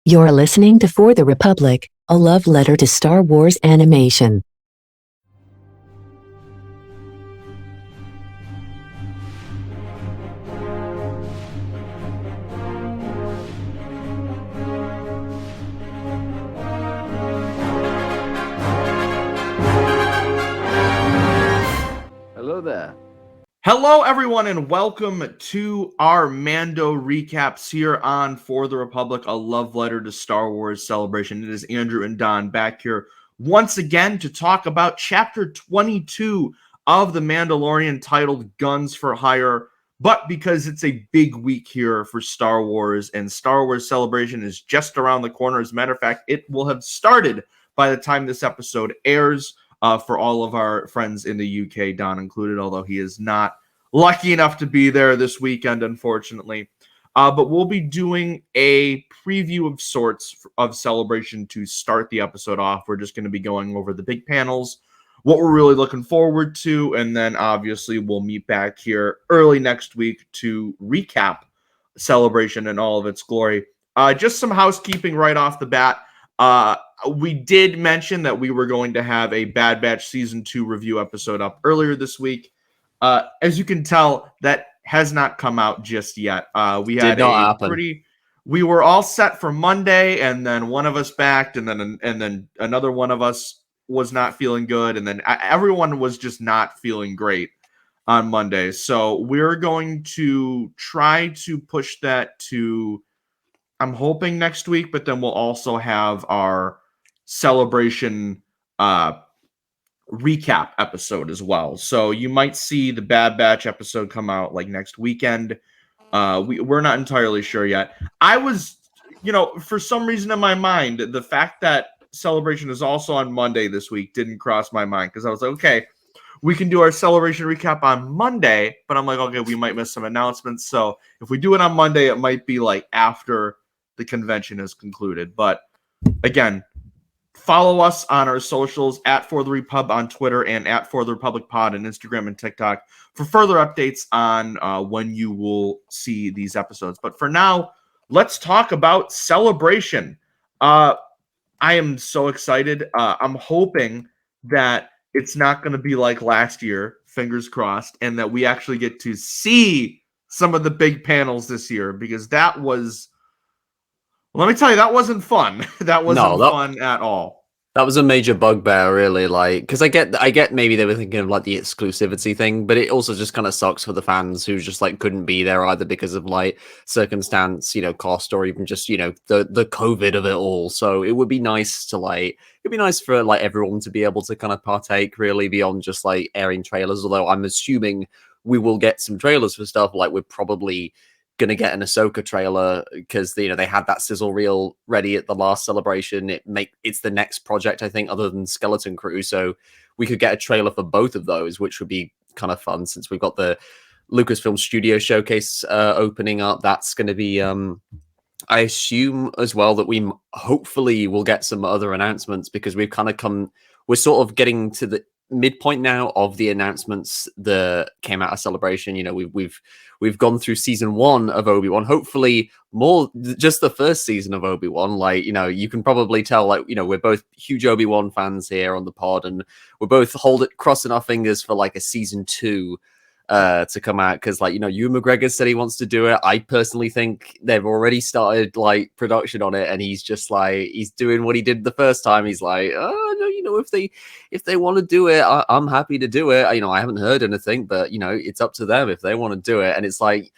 You're listening to For the Republic, a love letter to Star Wars animation. Hello there. Hello, everyone, and welcome to our Mando recaps here on For the Republic, a love letter to Star Wars celebration. It is Andrew and Don back here once again to talk about Chapter 22 of The Mandalorian, titled Guns for Hire. But because it's a big week here for Star Wars, and Star Wars Celebration is just around the corner. As a matter of fact, it will have started by the time this episode airs. For all of our friends in the UK, Don included, although he is not lucky enough to be there this weekend, unfortunately. But we'll be doing a preview of sorts of Celebration to start the episode off. We're just going to be going over the big panels, what we're really looking forward to, and then obviously we'll meet back here early next week to recap Celebration in all of its glory. Just some housekeeping right off the bat. We did mention that we were going to have a Bad Batch Season 2 review episode up earlier this week. As you can tell, that has not come out just yet. We had we were all set for Monday, and then one of us backed, and then another one of us was not feeling good, and then everyone was just not feeling great on Monday. So we're going to try to push that to, I'm hoping, next week, but then we'll also have our Celebration recap episode as well. So you might see the Bad Batch episode come out like next weekend. We're not entirely sure yet. I was, for some reason in my mind, the fact that Celebration is also on Monday this week didn't cross my mind, because I was like, okay, we can do our Celebration recap on Monday, but I'm like, okay, we might miss some announcements. So if we do it on Monday, it might be like after the convention is concluded. But again, follow us on our socials at For the Repub on Twitter and at For the Republic Pod on Instagram and TikTok for further updates on when you will see these episodes. But for now, let's talk about Celebration. I am so excited. I'm hoping that it's not going to be like last year, fingers crossed, and that we actually get to see some of the big panels this year, because that was, let me tell you, that wasn't fun. That wasn't fun at all. That was a major bugbear, really. Like, because I get maybe they were thinking of like the exclusivity thing, but it also just kind of sucks for the fans who just like couldn't be there either because of like circumstance, cost, or even just the COVID of it all. So it would be nice to for like everyone to be able to kind of partake really beyond just like airing trailers. Although I'm assuming we will get some trailers for stuff. Like, we're probably gonna get an Ahsoka trailer, because they had that sizzle reel ready at the last Celebration. It's the next project, I think, other than Skeleton Crew, so we could get a trailer for both of those, which would be kind of fun, since we've got the Lucasfilm Studio Showcase opening up. That's going to be I assume as well that we hopefully will get some other announcements, because we're sort of getting to the midpoint now of the announcements that came out of Celebration. We've gone through season 1 of Obi-Wan, hopefully more just the first season of Obi-Wan. Like, you can probably tell, like, we're both huge Obi-Wan fans here on the pod, and we're both crossing our fingers for like a season 2 to come out, because like Ewan McGregor said he wants to do it. I personally think they've already started like production on it, and he's just like, he's doing what he did the first time. He's like, oh no, if they want to do it, I'm happy to do it. I haven't heard anything, but it's up to them if they want to do it. And it's like,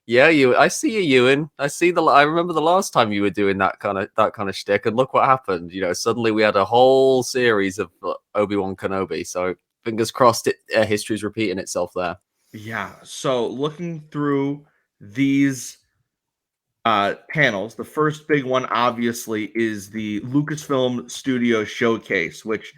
yeah, I see you, Ewan. I remember the last time you were doing that kind of shtick, and look what happened. Suddenly we had a whole series of Obi-Wan Kenobi. So fingers crossed, history's repeating itself there. Yeah, so looking through these panels, the first big one obviously is the Lucasfilm Studio Showcase, which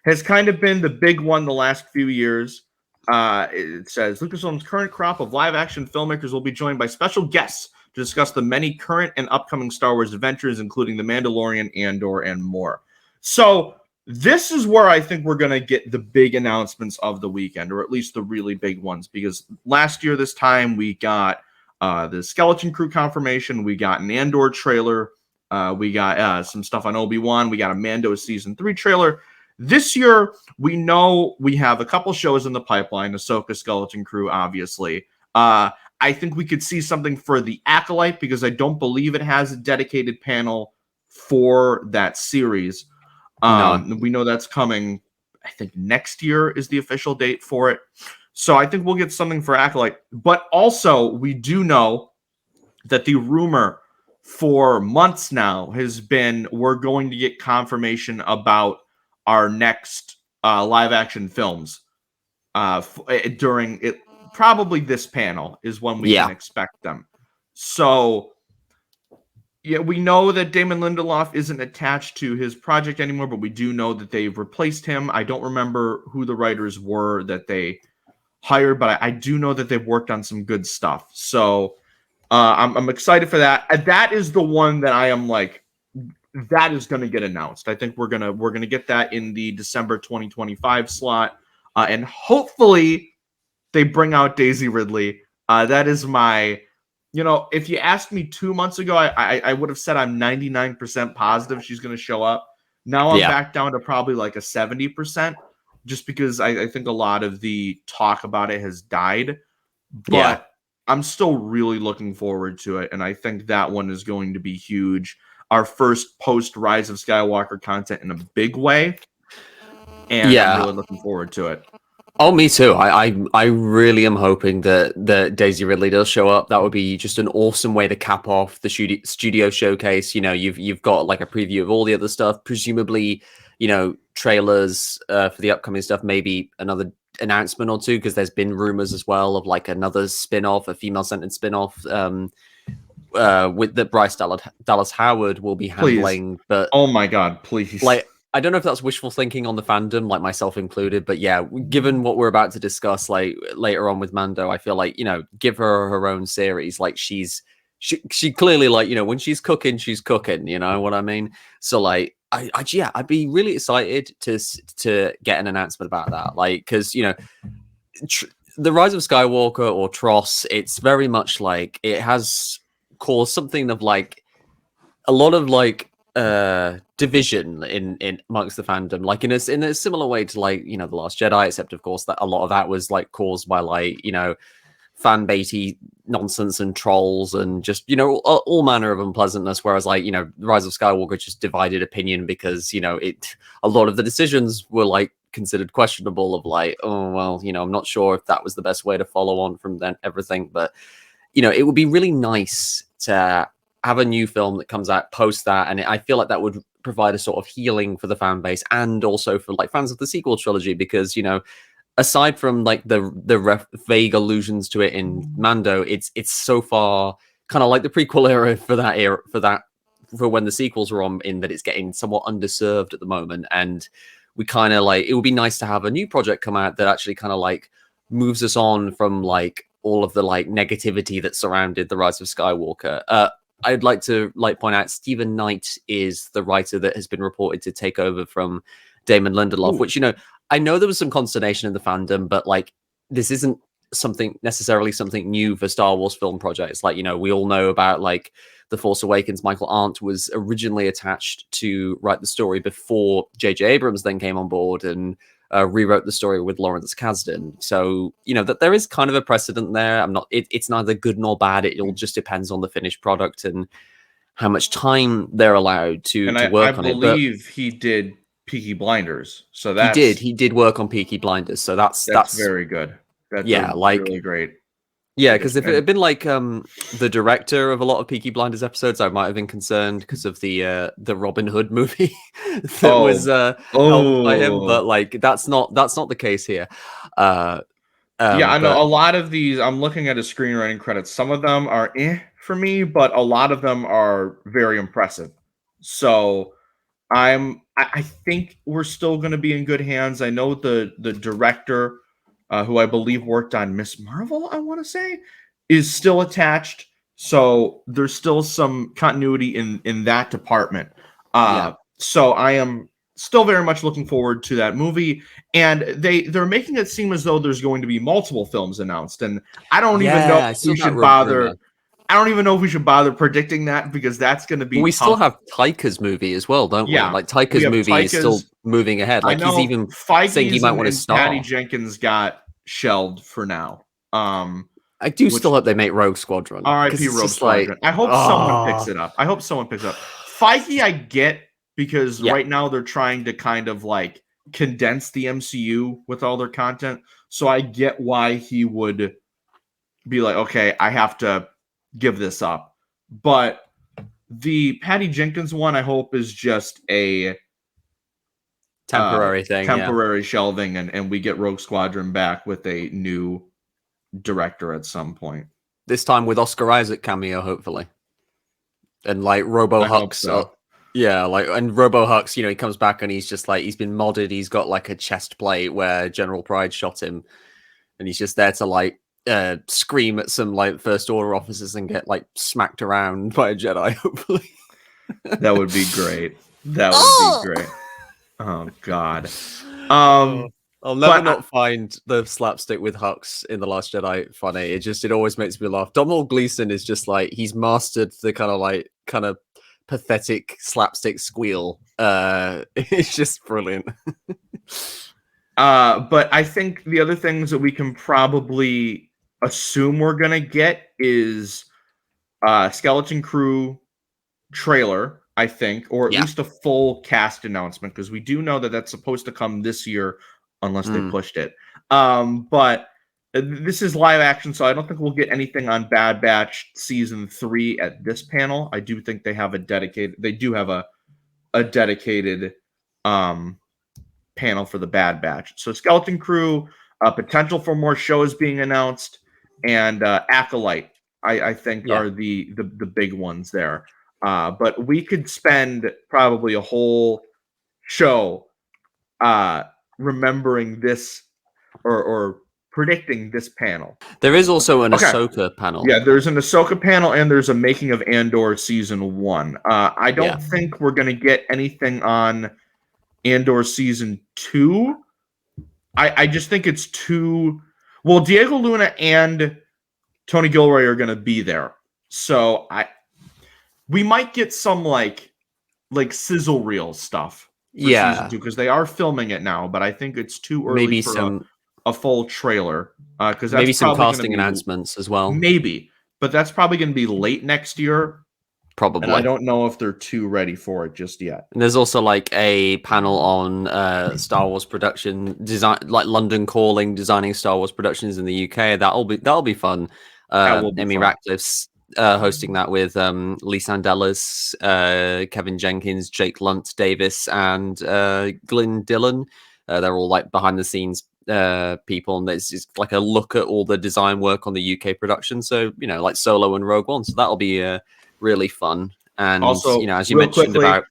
has kind of been the big one the last few years. It says Lucasfilm's current crop of live-action filmmakers will be joined by special guests to discuss the many current and upcoming Star Wars adventures, including The Mandalorian, Andor, and more. So this is where I think we're going to get the big announcements of the weekend, or at least the really big ones, because last year this time we got the Skeleton Crew confirmation, we got an Andor trailer, We got some stuff on Obi-Wan. We got a Mando season 3 trailer. This year, we know we have a couple shows in the pipeline. Ahsoka, Skeleton Crew, obviously. I think we could see something for the Acolyte because I don't believe it has a dedicated panel for that series. No. We know that's coming. I think next year is the official date for it. So I think we'll get something for Acolyte. But also, we do know that the rumor for months now has been we're going to get confirmation about our next live action films during it. Probably this panel is when we can expect them. So, yeah, we know that Damon Lindelof isn't attached to his project anymore, but we do know that they've replaced him. I don't remember who the writers were that they hired, but I do know that they've worked on some good stuff. So I'm excited for that. And that is the one that I am like, that is going to get announced. I think we're gonna get that in the December 2025 slot, and hopefully they bring out Daisy Ridley. That is my, if you asked me 2 months ago, I would have said I'm 99% positive she's going to show up. Now I'm back down to probably like a 70%, just because I think a lot of the talk about it has died. But I'm still really looking forward to it, and I think that one is going to be huge. Our first post Rise of Skywalker content in a big way, and I'm really looking forward to it. Oh, me too. I really am hoping that Daisy Ridley does show up. That would be just an awesome way to cap off the studio showcase. You've got like a preview of all the other stuff, presumably, trailers for the upcoming stuff, maybe another announcement or two, because there's been rumors as well of like another spin-off, a female-centered spin-off with that Bryce Dallas Howard will be handling. Please. But oh my God, please. Like, I don't know if that's wishful thinking on the fandom, like myself included, but yeah, given what we're about to discuss, like later on with Mando, I feel like, give her own series. Like she clearly, like, when she's cooking, you know what I mean? So like, I'd be really excited to get an announcement about that. Like, cause the Rise of Skywalker or TROS, it's very much like it has caused something of like a lot of like, division in amongst the fandom, like in a similar way to like The Last Jedi, except of course that a lot of that was like caused by like fan baity nonsense and trolls and just all manner of unpleasantness, whereas like Rise of Skywalker just divided opinion because a lot of the decisions were like considered questionable, of like, oh well, I'm not sure if that was the best way to follow on from then everything. But it would be really nice to have a new film that comes out post that, and I feel like that would provide a sort of healing for the fan base and also for like fans of the sequel trilogy, because aside from like the vague allusions to it in Mando, it's so far kind of like the prequel era for when the sequels were on, in that it's getting somewhat underserved at the moment, and we kind of like, it would be nice to have a new project come out that actually kind of like moves us on from like all of the like negativity that surrounded the Rise of Skywalker. I'd like to point out Stephen Knight is the writer that has been reported to take over from Damon Lindelof. Ooh. Which, I know there was some consternation in the fandom, but like, this isn't necessarily something new for Star Wars film projects. Like, we all know about like The Force Awakens. Michael Arndt was originally attached to write the story before J.J. Abrams then came on board and rewrote the story with Lawrence Kasdan. So, that there is kind of a precedent there. It's neither good nor bad. It all just depends on the finished product and how much time they're allowed to work on it. I believe he did Peaky Blinders. So he did work on Peaky Blinders. So that's very good. That's really great. Yeah, because if it had been like the director of a lot of Peaky Blinders episodes, I might have been concerned because of the Robin Hood movie that was helmed by him. But like, that's not the case here. I know a lot of these. I'm looking at his screenwriting credits. Some of them are for me, but a lot of them are very impressive. So I think we're still going to be in good hands. I know the director, who I believe worked on Miss Marvel, I want to say, is still attached. So there's still some continuity in that department. So I am still very much looking forward to that movie. And they're making it seem as though there's going to be multiple films announced. And I don't even know if we should bother. I don't even know if we should bother predicting that because that's going to be We tough. still have Taika's movie as well, don't we? Yeah, Like we Taika's have movie is still Taika's- moving ahead. I Like he's know even saying he Feige's might want to and Patty star. Jenkins got shelved for now. I do which- still hope they make Rogue Squadron. 'cause R.I.P. it's Rogue just like, Squadron. I hope someone picks it up. Feige, I get because Yeah. right now they're trying to kind of like condense the MCU with all their content. So I get why he would be like, okay, I have to give this up. But the Patty Jenkins one, I hope, is just a temporary thing. temporary shelving, and we get Rogue Squadron back with a new director at some point. This time with Oscar Isaac cameo, hopefully. And like Robo I hope Hux. so. Yeah, like, and Robo Hux, he comes back and he's just like, he's been modded. He's got like a chest plate where General Pride shot him. And he's just there to like scream at some like First Order officers and get like smacked around by a Jedi, hopefully. That would be great. That would be great. Oh God. I'll never not find the slapstick with Hux in The Last Jedi funny. It always makes me laugh. Domhnall Gleeson is just like, he's mastered the kind of pathetic slapstick squeal. It's just brilliant. But I think the other things that we can probably assume we're gonna get is Skeleton Crew trailer, I think, or at least a full cast announcement, because we do know that that's supposed to come this year unless they pushed it. But this is live action, so I don't think we'll get anything on Bad Batch season 3 at this panel. I do think they have a dedicated panel for the Bad Batch. So Skeleton Crew, potential for more shows being announced, and Acolyte, I think are the big ones there. But we could spend probably a whole show remembering this or predicting this panel. There is also an Ahsoka panel. Yeah, there's an Ahsoka panel and there's a making of Andor season 1. I don't think we're going to get anything on Andor season 2. I just think it's too... Well, Diego Luna and Tony Gilroy are going to be there. So we might get some like sizzle reel stuff for season 2, because they are filming it now, but I think it's too early for a full trailer. Because maybe some casting announcements as well. Maybe, but that's probably going to be late next year. Probably. And I don't know if they're too ready for it just yet. And there's also like a panel on Star Wars production design, like London Calling, designing Star Wars productions in the UK. That'll be fun. Amy Ratcliffe's hosting that with Lee Sandelas, Kevin Jenkins, Jake Lunt Davis, and Glyn Dillon. They're all like behind the scenes people, and it's just like a look at all the design work on the UK production. So like Solo and Rogue One. So that'll be really fun. And also, as you mentioned about,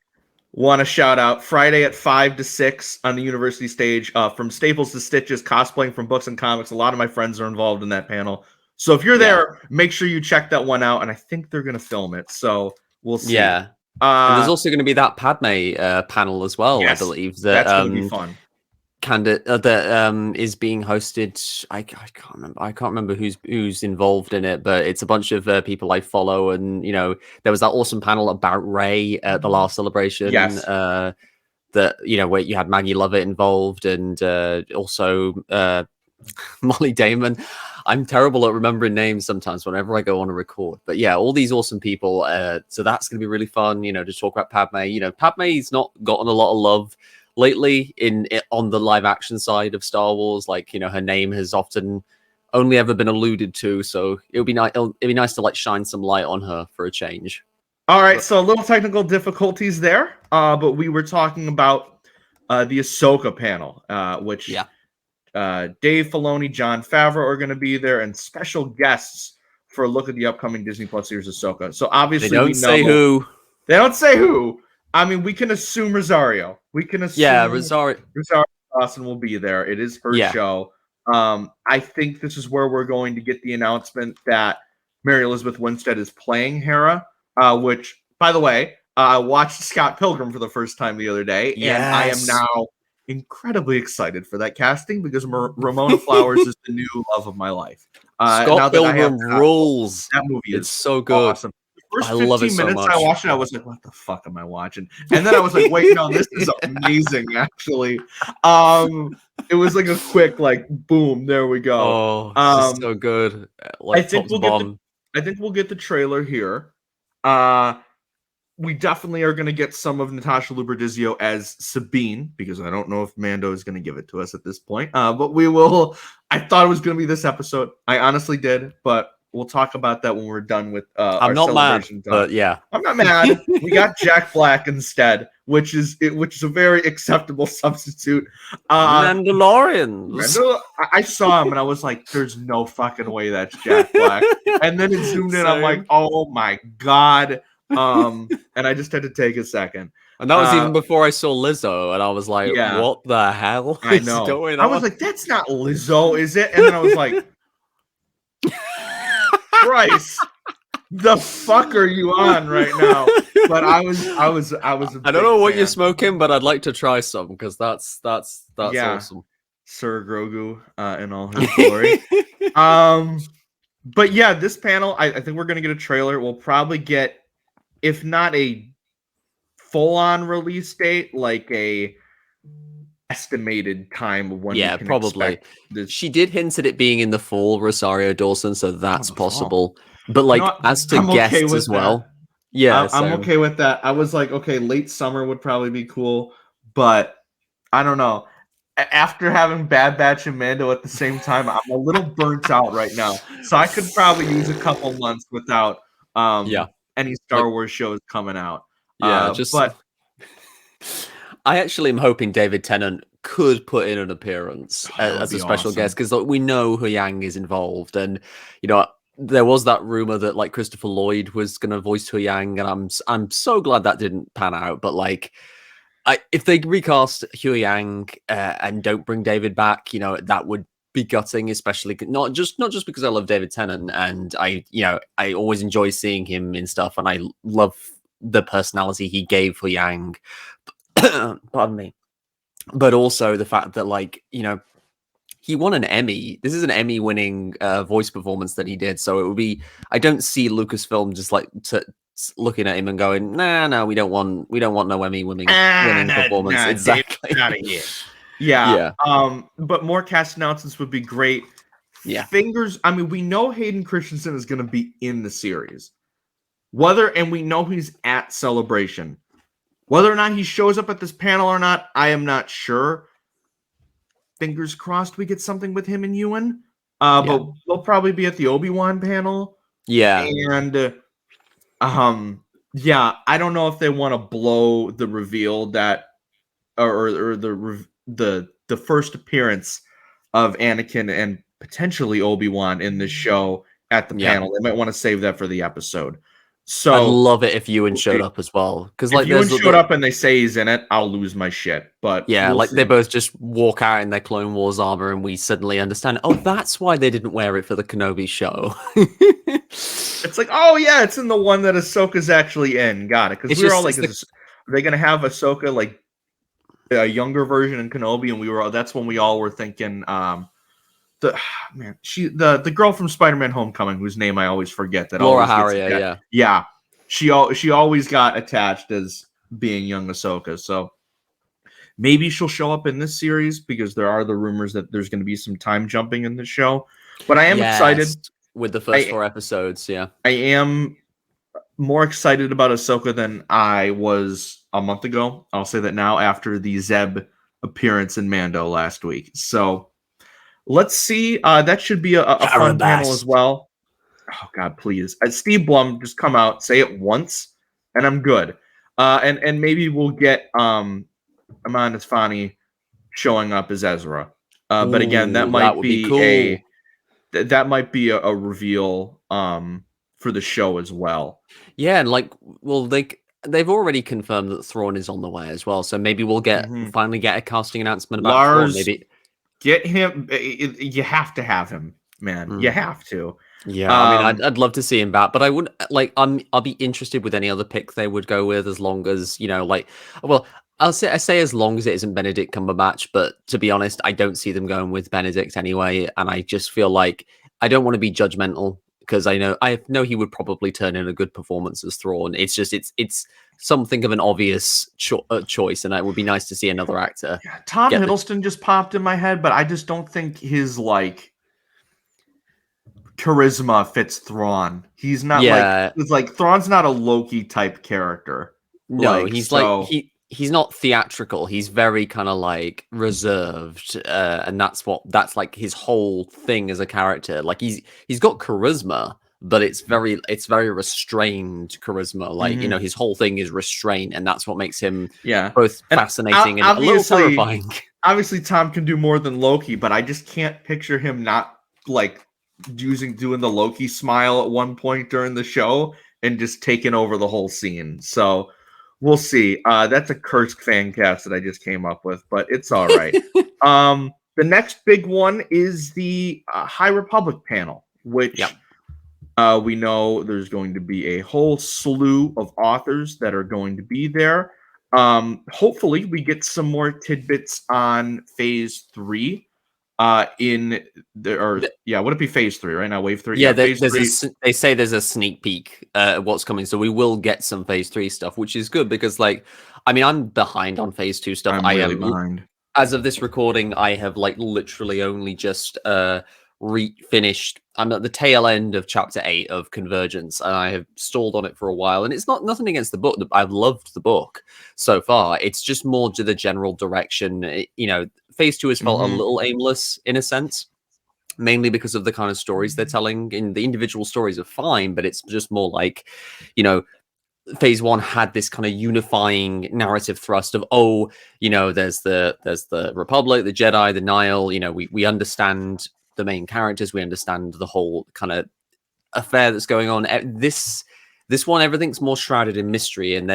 want to shout out Friday at 5 to 6 on the university stage, from Staples to Stitches, cosplaying from books and comics. A lot of my friends are involved in that panel. So if you're there, make sure you check that one out. And I think they're going to film it. So we'll see. Yeah. And there's also going to be that Padme panel as well, I believe. That's going to be fun. That is being hosted. I can't remember who's involved in it, but it's a bunch of people I follow. And there was that awesome panel about Rey at the last celebration. Yes. That where you had Maggie Lovett involved, and also Molly Damon. I'm terrible at remembering names sometimes whenever I go on a record. But yeah, all these awesome people. So that's going to be really fun. To talk about Padme. Padme's not gotten a lot of love lately on the live action side of Star Wars. Like her name has often only ever been alluded to, so it'd be nice to like shine some light on her for a change. All right, so a little technical difficulties there, but we were talking about the Ahsoka panel, which Dave Filoni, Jon Favreau are going to be there, and special guests for a look at the upcoming Disney Plus series Ahsoka. So obviously they don't say who. They don't say who. I mean, we can assume Rosario. We can assume Rosario Dawson will be there. It is her show. I think this is where we're going to get the announcement that Mary Elizabeth Winstead is playing Hera, which, by the way, I watched Scott Pilgrim for the first time the other day, and I am now incredibly excited for that casting because Ramona Flowers is the new love of my life. Now Scott that I have Pilgrim rules. that movie It's is so good. awesome. The first I love 15 it so minutes I much. watched it, I was like, what the fuck am I watching? And then I was like, wait, no, this is amazing, actually. It was like a quick, like, boom, there we go. Oh, it's just so good. Like top to bottom. I think we'll get the trailer here. We definitely are going to get some of Natasha Luberdizio as Sabine, because I don't know if Mando is going to give it to us at this point. But we will. I thought it was going to be this episode. I honestly did, but we'll talk about that when we're done with I'm not mad, but yeah, I'm not mad. We got Jack Black instead, which is a very acceptable substitute. Mandalorians. I saw him and I was like, "There's no fucking way that's Jack Black." And then it zoomed in. I'm like, "Oh my god." And I just had to take a second. And that was even before I saw Lizzo, and I was like, Yeah. what the hell I is know. going on? I was like, that's not Lizzo, is it? And then I was like, Christ, the fuck are you on right now? But I was I don't know what you're smoking, but I'd like to try some because that's awesome. Sir Grogu in all his glory. But yeah, this panel, I think we're gonna get a trailer. We'll probably get, if not a full-on release date, like a estimated time of when. Yeah, probably. She did hint at it being in the fall, Rosario Dawson, so that's possible. But like, as to guests as well. Yeah, I'm okay with that. I was like, okay, late summer would probably be cool, but I don't know. After having Bad Batch and Mando at the same time, I'm a little burnt out right now. So I could probably use a couple months without any Star Wars shows coming out. Yeah, but I actually am hoping David Tennant could put in an appearance as a special guest, because we know Huyang is involved, and there was that rumor that like Christopher Lloyd was going to voice Huyang, and I'm so glad that didn't pan out. But like, if they recast Huyang and don't bring David back, that would be gutting, especially not just because I love David Tennant and I always enjoy seeing him in stuff, and I love the personality he gave Huyang. Pardon me. But also the fact that, like, he won an Emmy. This is an Emmy-winning voice performance that he did. So it would be. I don't see Lucasfilm just like looking at him and going, "No, we don't want no Emmy-winning performance." Exactly. Out of here. Yeah. But more cast announcements would be great. Yeah. I mean, we know Hayden Christensen is going to be in the series. And we know he's at Celebration. Whether or not he shows up at this panel or not, I am not sure. Fingers crossed we get something with him and Ewan. But we'll probably be at the Obi-Wan panel. Yeah. And I don't know if they want to blow the reveal that or the first appearance of Anakin and potentially Obi-Wan in this show at the panel. They might want to save that for the episode. So I'd love it if Ewan showed up as well, because like if Ewan showed up and they say he's in it, I'll lose my shit. But we'll see. They both just walk out in their Clone Wars armor, and we suddenly understand. Oh, that's why they didn't wear it for the Kenobi show. It's like, oh yeah, it's in the one that Ahsoka's actually in. Got it? Because we were all like, are they gonna have Ahsoka like a younger version in Kenobi? And that's when we all were thinking, the girl from Spider-Man: Homecoming, whose name I always forget. That Laura Harrier, yeah. She always got attached as being young Ahsoka. So maybe she'll show up in this series, because there are the rumors that there's going to be some time jumping in the show. But I am excited with the first 4 episodes. Yeah, I am more excited about Ahsoka than I was a month ago. I'll say that now after the Zeb appearance in Mando last week. So let's see. That should be a fun panel as well. Oh God, please! Steve Blum, just come out, say it once, and I'm good. And maybe we'll get Aman Esfani showing up as Ezra. But again, that might be cool. That might be a reveal for the show as well. Yeah, and they've already confirmed that Thrawn is on the way as well. So maybe we'll finally get a casting announcement about Lars. Thrawn. Maybe get him. You have to have him, man. You have to. Yeah, I mean, I'd love to see him back, but I wouldn't I'll be interested with any other pick they would go with, as long as I say as long as it isn't Benedict Cumberbatch, but to be honest, I don't see them going with Benedict anyway, and I just feel like I don't want to be judgmental because I know he would probably turn in a good performance as Thrawn. It's just it's something of an obvious choice, and it would be nice to see another actor. Yeah, Tom get Hiddleston just popped in my head, but I just don't think his like charisma fits Thrawn. He's not Yeah. it's like Thrawn's not a Loki type character. No, Like he's so, like he's not theatrical. He's very kind of like reserved, and that's like his whole thing as a character. Like he's got charisma, but it's very restrained charisma. Like his whole thing is restraint, and that's what makes him both And fascinating and a little terrifying. Obviously, Tom can do more than Loki, but I just can't picture him not like doing the Loki smile at one point during the show and just taking over the whole scene. So we'll see. That's a cursed fan cast that I just came up with, but it's all right. The next big one is the High Republic panel, which we know there's going to be a whole slew of authors that are going to be there. Hopefully, we get some more tidbits on Phase 3. Would it be Phase 3 right now? Wave 3. Yeah, Phase 3. They say there's a sneak peek of what's coming, so we will get some Phase 3 stuff, which is good because, like, I mean, I'm behind on Phase 2 stuff. I'm really behind. As of this recording, I have like literally only just finished. I'm at the tail end of Chapter 8 of Convergence, and I have stalled on it for a while. And it's nothing against the book. I've loved the book so far. It's just more to the general direction. Phase 2 has felt a little aimless in a sense, mainly because of the kind of stories they're telling. In the individual stories are fine, but it's just more like, Phase 1 had this kind of unifying narrative thrust of, there's the Republic, the Jedi, the Nihil. We understand the main characters, we understand the whole kind of affair that's going on. This one, everything's more shrouded in mystery, and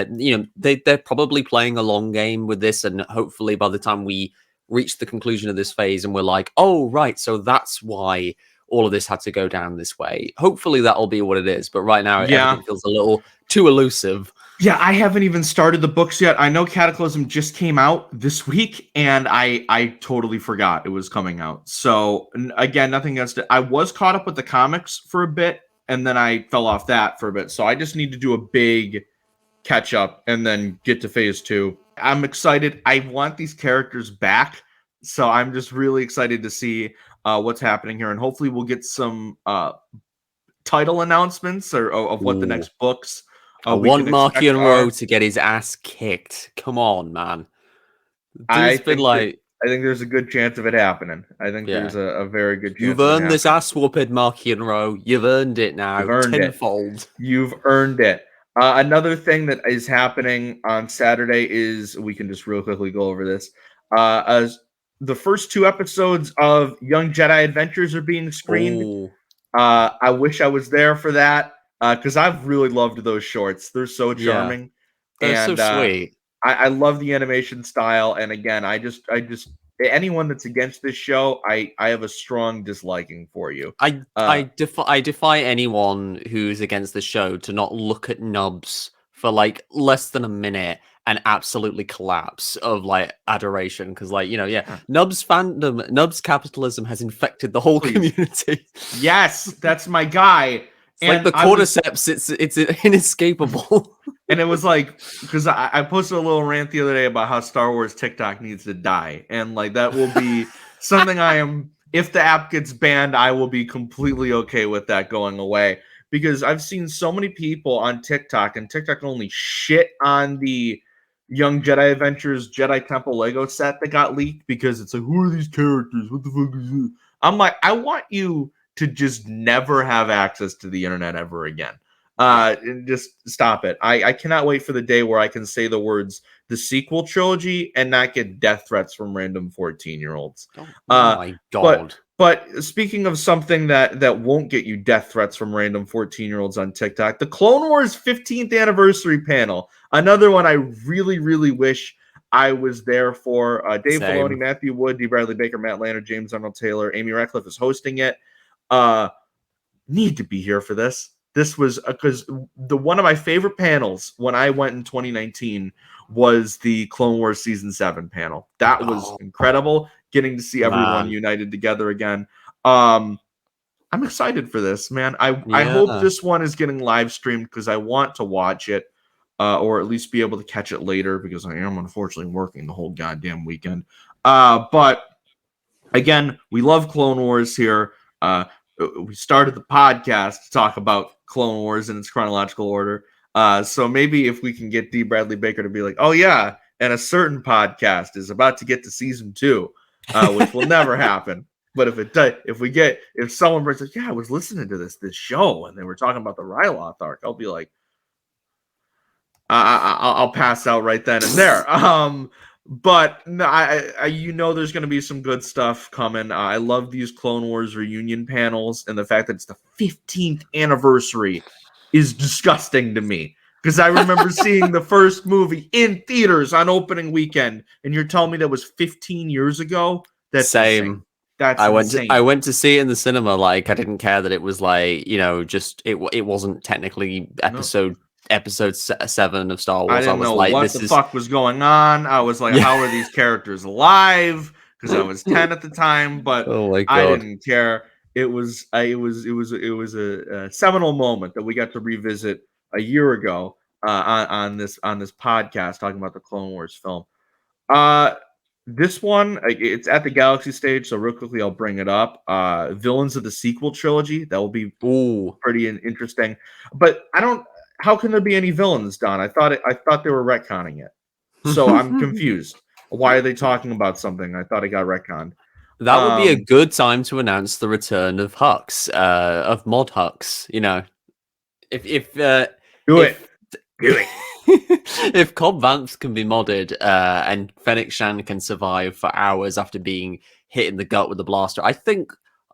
they're probably playing a long game with this, and hopefully by the time we reach the conclusion of this phase and we're like, oh right, so that's why all of this had to go down this way, hopefully that'll be what it is. But right now everything feels a little too elusive. I haven't even started the books yet. I know Cataclysm just came out this week, and I totally forgot it was coming out. So again, nothing against it. I was caught up with the comics for a bit, and then I fell off that for a bit. So I just need to do a big catch up and then get to Phase 2. I'm excited. I want these characters back, so I'm just really excited to see what's happening here, and hopefully we'll get some title announcements of what the next books. I want Marky and Rowe to get his ass kicked. Come on, man. I think there's a good chance of it happening. I think there's a very good chance. You've earned this ass whooped, Marky and Rowe. You've earned it now. You've earned tenfold. You've earned it. Another thing that is happening on Saturday is, we can just real quickly go over this. As the first 2 episodes of Young Jedi Adventures are being screened. I wish I was there for that because I've really loved those shorts. They're so charming. They're so sweet. I love the animation style. And again, I just anyone that's against this show, I have a strong disliking for you. I defy anyone who's against the show to not look at Nubs for like less than a minute and absolutely collapse of like adoration, because Nubs fandom, Nubs capitalism has infected the whole community. Yes, that's my guy. It's like the cordyceps, it's inescapable. And it was like, because I posted a little rant the other day about how Star Wars TikTok needs to die. And like that will be something if the app gets banned, I will be completely okay with that going away. Because I've seen so many people on TikTok, and TikTok only shit on the Young Jedi Adventures Jedi Temple Lego set that got leaked, because it's like, who are these characters? What the fuck is this? I'm like, I want you to just never have access to the internet ever again. Just stop it. I cannot wait for the day where I can say the words the sequel trilogy and not get death threats from random 14-year-olds. Oh my God. But speaking of something that won't get you death threats from random 14-year-olds on TikTok, the Clone Wars 15th anniversary panel, another one I really, really wish I was there for. Dave Filoni, Matthew Wood, D. Bradley Baker, Matt Lanner, James Arnold Taylor, Amy Ratcliffe is hosting it. Need to be here for this. this was because the one of my favorite panels when I went in 2019 was the Clone Wars Season 7 panel. That was incredible, getting to see everyone united together again. I'm excited for this, man. I hope this one is getting live streamed because I want to watch it, or at least be able to catch it later because I am unfortunately working the whole goddamn weekend. But again, we love Clone Wars here. We started the podcast to talk about Clone Wars in its chronological order. So maybe if we can get D. Bradley Baker to be like, oh yeah, and a certain podcast is about to get to season 2, which will never happen. But if it does, if someone brings like, yeah, I was listening to this show and they were talking about the Ryloth arc, I'll be like, I'll pass out right then and there. But no, there's going to be some good stuff coming. I love these Clone Wars reunion panels, and the fact that it's the 15th anniversary is disgusting to me because I remember seeing the first movie in theaters on opening weekend, and you're telling me that was 15 years ago. That's same. Insane. That's insane. I went to see it in the cinema. Like I didn't care that it was like just it wasn't technically episode 7 of Star Wars. I didn't know what the fuck was going on. I was like, how are these characters alive? Because I was 10 at the time, but I didn't care. It was a seminal moment that we got to revisit a year ago on this podcast talking about the Clone Wars film. This one, it's at the Galaxy stage, so real quickly I'll bring it up. Villains of the sequel trilogy, that will be pretty interesting. But how can there be any villains, Don? I thought they were retconning it. So I'm confused. Why are they talking about something? I thought it got retconned. That would be a good time to announce the return of Hux, of Mod Hux. Do it. If Cobb Vanth can be modded and Fennec Shan can survive for hours after being hit in the gut with a blaster, I think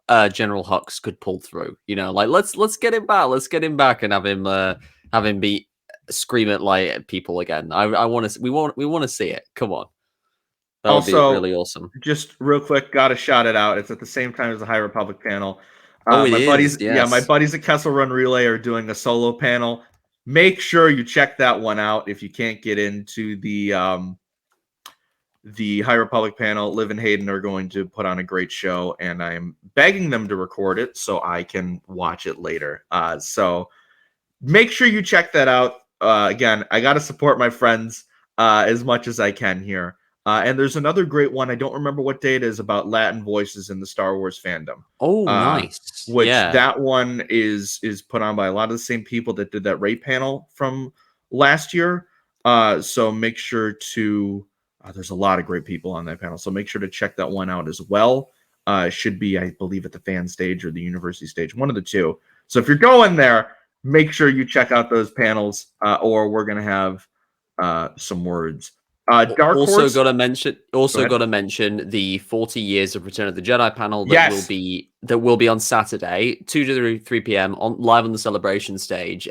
General Hux could pull through. Let's get him back. Let's get him back and have him be scream at people again. I want to. We want to see it. Come on. That would be really awesome. Just real quick, gotta shout it out. It's at the same time as the High Republic panel. My buddies at Kessel Run Relay are doing a solo panel. Make sure you check that one out if you can't get into the High Republic panel. Liv and Hayden are going to put on a great show, and I'm begging them to record it so I can watch it later. So make sure you check that out. Again, I got to support my friends as much as I can here. And there's another great one. I don't remember what day it is about Latin voices in the Star Wars fandom. Oh, nice. Which that one is put on by a lot of the same people that did that rate panel from last year. So make sure to, there's a lot of great people on that panel. So make sure to check that one out as well. It should be, I believe, at the fan stage or the university stage, one of the two. So if you're going there, make sure you check out those panels or we're going to have some words. Dark Horse. Got to mention the 40 years of Return of the Jedi panel that will be on Saturday, 2 to 3 p.m. live on the Celebration stage,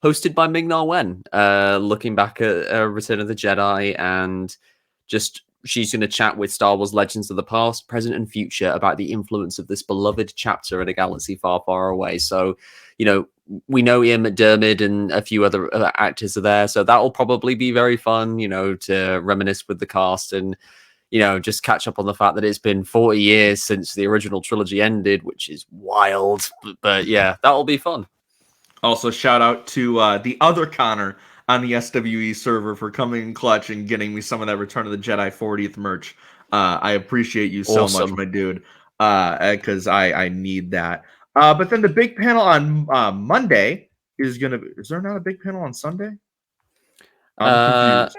hosted by Ming-Na Wen, looking back at Return of the Jedi, and she's going to chat with Star Wars legends of the past, present, and future about the influence of this beloved chapter in a galaxy far, far away. So, we know Ian McDiarmid and a few other actors are there, so that will probably be very fun, to reminisce with the cast and, just catch up on the fact that it's been 40 years since the original trilogy ended, which is wild. But yeah, that will be fun. Also, shout out to the other Connor on the SWE server for coming in clutch and getting me some of that Return of the Jedi 40th merch. I appreciate you so much, my dude, because I need that. But then the big panel on Monday is going to be... Is there not a big panel on Sunday? I'm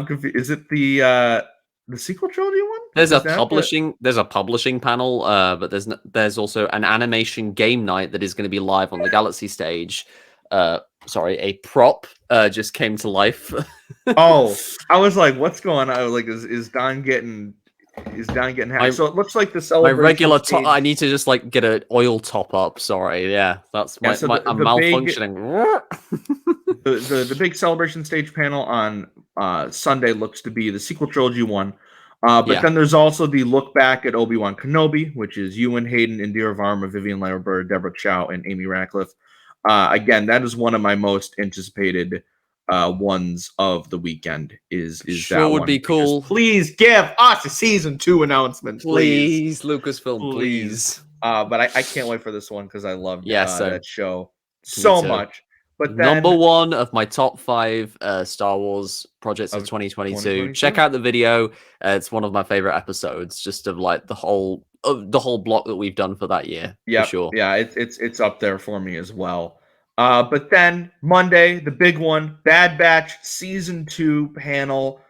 confused. Is it the sequel trilogy one? There's a publishing panel, but there's also an animation game night that is going to be live on the Galaxy stage. A prop just came to life. Oh, I was like, what's going on? Like, is Don getting happy? So it looks like the celebration. My regular top. I need to just get an oil top up. Sorry, that's I'm malfunctioning. The big celebration stage panel on Sunday looks to be the sequel trilogy one. But then there's also the look back at Obi-Wan Kenobi, which is Ewan Hayden, Indira Varma, Vivian Lambert, Deborah Chow, and Amy Ratcliffe. Again, that is one of my most anticipated ones of the weekend. Is sure that would one? be cool. Because please give us a season 2 announcement, please, Lucasfilm, please. But I can't wait for this one because I loved that show so much. But then, number one of my top 5 Star Wars projects of 2022. Check out the video. It's one of my favorite episodes, just of like the whole block that we've done for that year. Yeah, for sure. Yeah, it's up there for me as well. But then Monday, the big one, Bad Batch season 2 panel.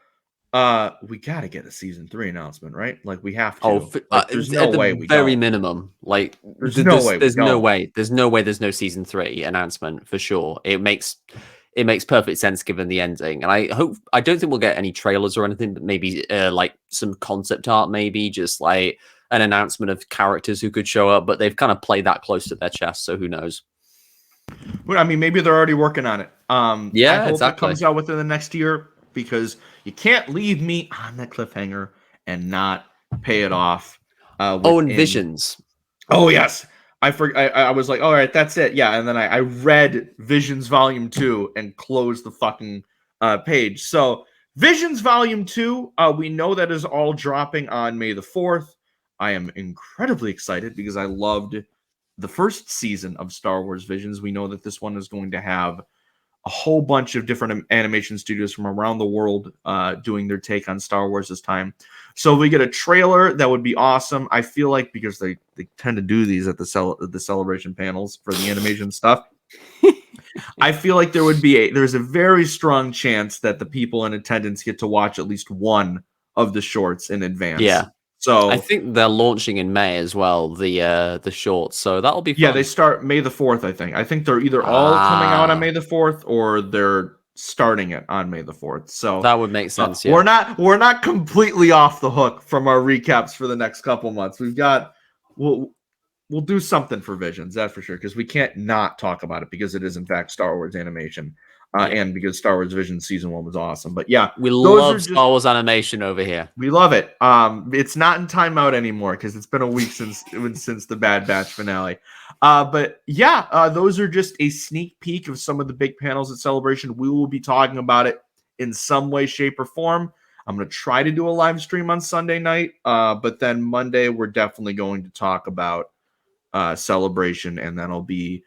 We got to get a season 3 announcement, right? Like we have to. There's no way we don't. Very minimum. Like there's no way. There's no way. There's no way. There's no season 3 announcement for sure. It makes perfect sense given the ending, and I don't think we'll get any trailers or anything, but maybe like some concept art, maybe just like an announcement of characters who could show up. But they've kind of played that close to their chest, so who knows? Well, I mean, maybe they're already working on it. I hope exactly. it comes out within the next year, because you can't leave me on that cliffhanger and not pay it off. And Visions. Oh, yes. I was like, all right, that's it. Yeah. And then I read Visions Volume 2 and closed the fucking page. So Visions Volume 2, we know that is all dropping on May the 4th. I am incredibly excited because I loved the first season of Star Wars Visions. We know that this one is going to have a whole bunch of different animation studios from around the world doing their take on Star Wars this time. So if we get a trailer, that would be awesome. I feel like because they tend to do these at the celebration panels for the animation stuff, I feel like there's a very strong chance that the people in attendance get to watch at least one of the shorts in advance. Yeah. So I think they're launching in May as well, the shorts. So that'll be fun. Yeah, they start May the 4th, I think. I think they're either all coming out on May the 4th or they're starting it on May the 4th. So that would make sense. We're not completely off the hook from our recaps for the next couple months. We'll do something for Visions, that's for sure, because we can't not talk about it because it is in fact Star Wars animation. And because Star Wars Visions season 1 was awesome. But yeah, we love Star Wars animation over here. We love it. It's not in timeout anymore because it's been a week since the Bad Batch finale. But yeah, those are just a sneak peek of some of the big panels at Celebration. We will be talking about it in some way, shape, or form. I'm going to try to do a live stream on Sunday night. But then Monday, we're definitely going to talk about Celebration, and that'll be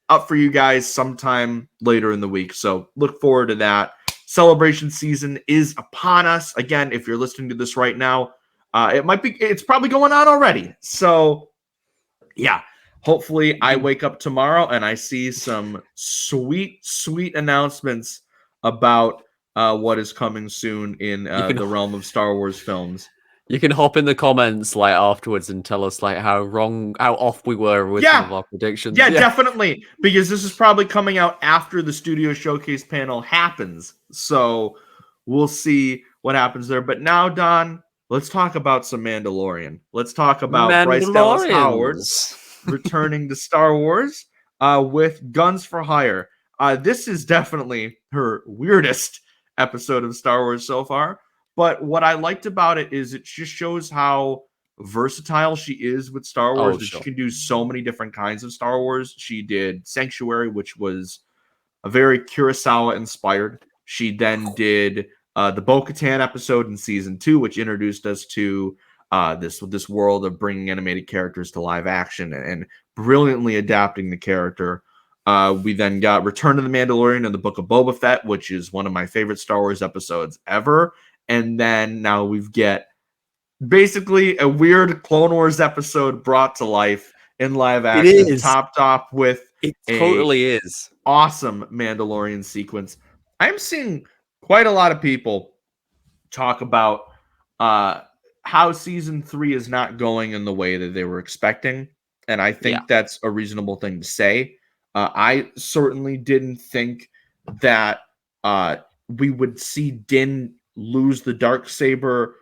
up for you guys sometime later in the week. So look forward to that. Celebration season is upon us. Again, if you're listening to this right now, it's probably going on already. So yeah, hopefully I wake up tomorrow and I see some sweet, sweet announcements about what is coming soon in the realm of Star Wars films. You can hop in the comments like afterwards and tell us like how off we were with some of our predictions. Yeah, definitely. Because this is probably coming out after the Studio Showcase panel happens. So we'll see what happens there. But now, Don, let's talk about some Mandalorian. Let's talk about Bryce Dallas Howard returning to Star Wars with Guns for Hire. This is definitely her weirdest episode of Star Wars so far. But what I liked about it is it just shows how versatile she is with Star Wars. She can do so many different kinds of Star Wars. She did Sanctuary, which was a very Kurosawa inspired. She then did the Bo-Katan episode in season 2, which introduced us to this world of bringing animated characters to live action and brilliantly adapting the character. We then got Return of the Mandalorian and the Book of Boba Fett, which is one of my favorite Star Wars episodes ever. And then now we've get basically a weird Clone Wars episode brought to life in live action, topped off with totally is awesome Mandalorian sequence. I'm seeing quite a lot of people talk about how season 3 is not going in the way that they were expecting. And I think that's a reasonable thing to say. I certainly didn't think that we would see Din lose the Darksaber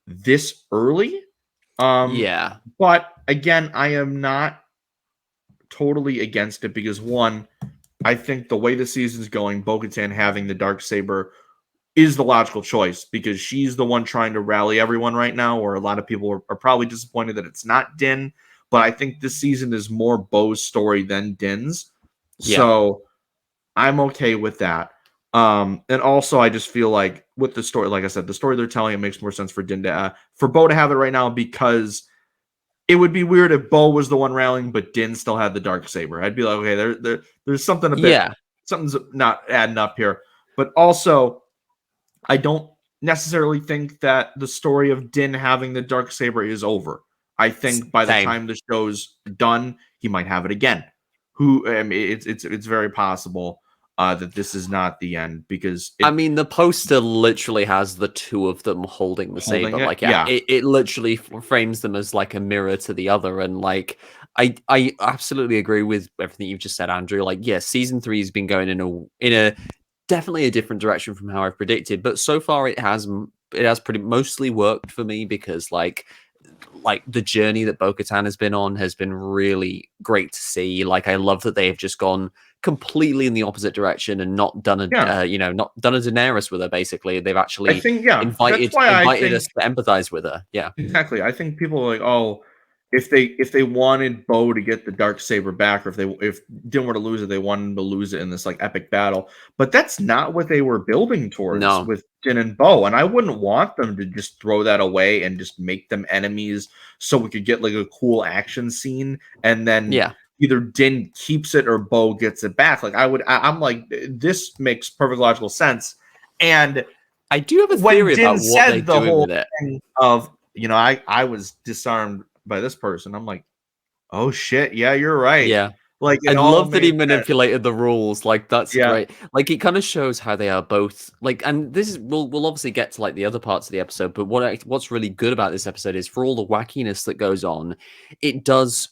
this early. But again, I am not totally against it because, one, I think the way the season's going, Bo-Katan having the Darksaber is the logical choice because she's the one trying to rally everyone right now, or a lot of people are probably disappointed that it's not Din. But I think this season is more Bo's story than Din's. Yeah. So I'm okay with that. And also I just feel like with the story, like I said, the story they're telling, it makes more sense for Din to, for Bo to have it right now, because it would be weird if Bo was the one rallying, but Din still had the dark saber. I'd be like, okay, there's something something's not adding up here. But also, I don't necessarily think that the story of Din having the dark saber is over. I think by the Same. time the show's done, he might have it again. I mean, it's very possible that this is not the end, because I mean, the poster literally has the two of them holding the holding saber. it, Like, yeah. it literally frames them as like a mirror to the other. And like, I absolutely agree with everything you've just said, Andrew. Like, yeah, season 3 has been going in a definitely a different direction from how I've predicted, but so far it has pretty mostly worked for me, because like the journey that Bo-Katan has been on has been really great to see. Like, I love that they have just gone completely in the opposite direction and not done a Yeah. not done a Daenerys with her. Basically, they've I actually think, yeah, invited that's why I invited think us to empathize with her. Yeah, exactly. I think people are like, oh, if they wanted Bo to get the dark saber back, or if Din were to lose it, they wanted him to lose it in this like epic battle. But that's not what they were building towards no, with Din and Bo, and I wouldn't want them to just throw that away and just make them enemies so we could get like a cool action scene, and then yeah. either Din keeps it or Bo gets it back. Like I'm like, this makes perfect logical sense. And I do have a when theory Din about what they're said the doing whole with it. thing of, I was disarmed by this person, I'm like, oh shit, yeah, you're right. Yeah. Like I it all love that he made sense. manipulated the rules. Like, that's Yeah, great. Like, it kind of shows how they are both like, and this is we'll obviously get to like the other parts of the episode, but what's really good about this episode is for all the wackiness that goes on,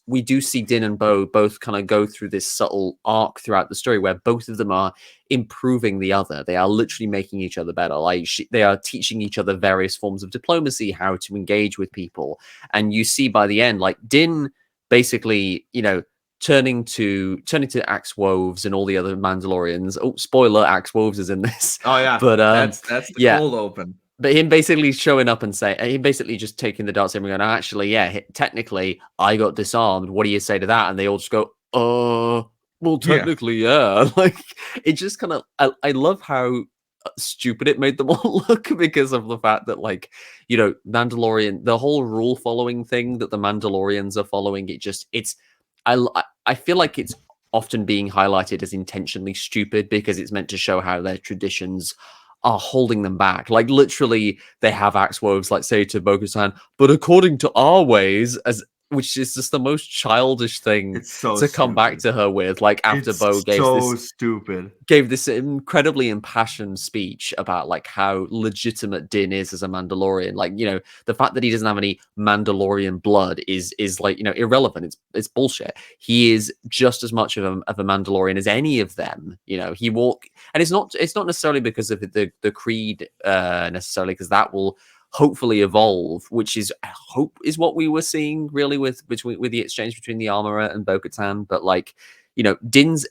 we do see Din and Bo both kind of go through this subtle arc throughout the story where both of them are improving the other. They are literally making each other better. Like, they are teaching each other various forms of diplomacy, how to engage with people, and you see by the end, like Din basically, turning to Axe Woves and all the other Mandalorians. Oh, spoiler, Axe Woves is in this. oh yeah, But that's the yeah. cold open. But him basically showing up and saying, him basically just taking the dark saber and going, actually, yeah, technically, I got disarmed. What do you say to that? And they all just go, well, technically, yeah. Like, it just kind of, I love how stupid it made them all look, because of the fact that, like, Mandalorian, the whole rule following thing that the Mandalorians are following, I feel like it's often being highlighted as intentionally stupid, because it's meant to show how their traditions are holding them back. Like, literally, they have Axe Woves, like, say to Bo-Katan, but according to our ways, which is just the most childish thing It's so to come back stupid. to her with. Like, after It's Bo so stupid. gave this incredibly impassioned speech about like how legitimate Din is as a Mandalorian. Like, the fact that he doesn't have any Mandalorian blood is like, irrelevant. It's bullshit. He is just as much of a Mandalorian as any of them. And it's not necessarily because of the creed necessarily, because that will hopefully evolve, which is, I hope, is what we were seeing really with the exchange between the Armorer and Bo-Katan. But like, Din's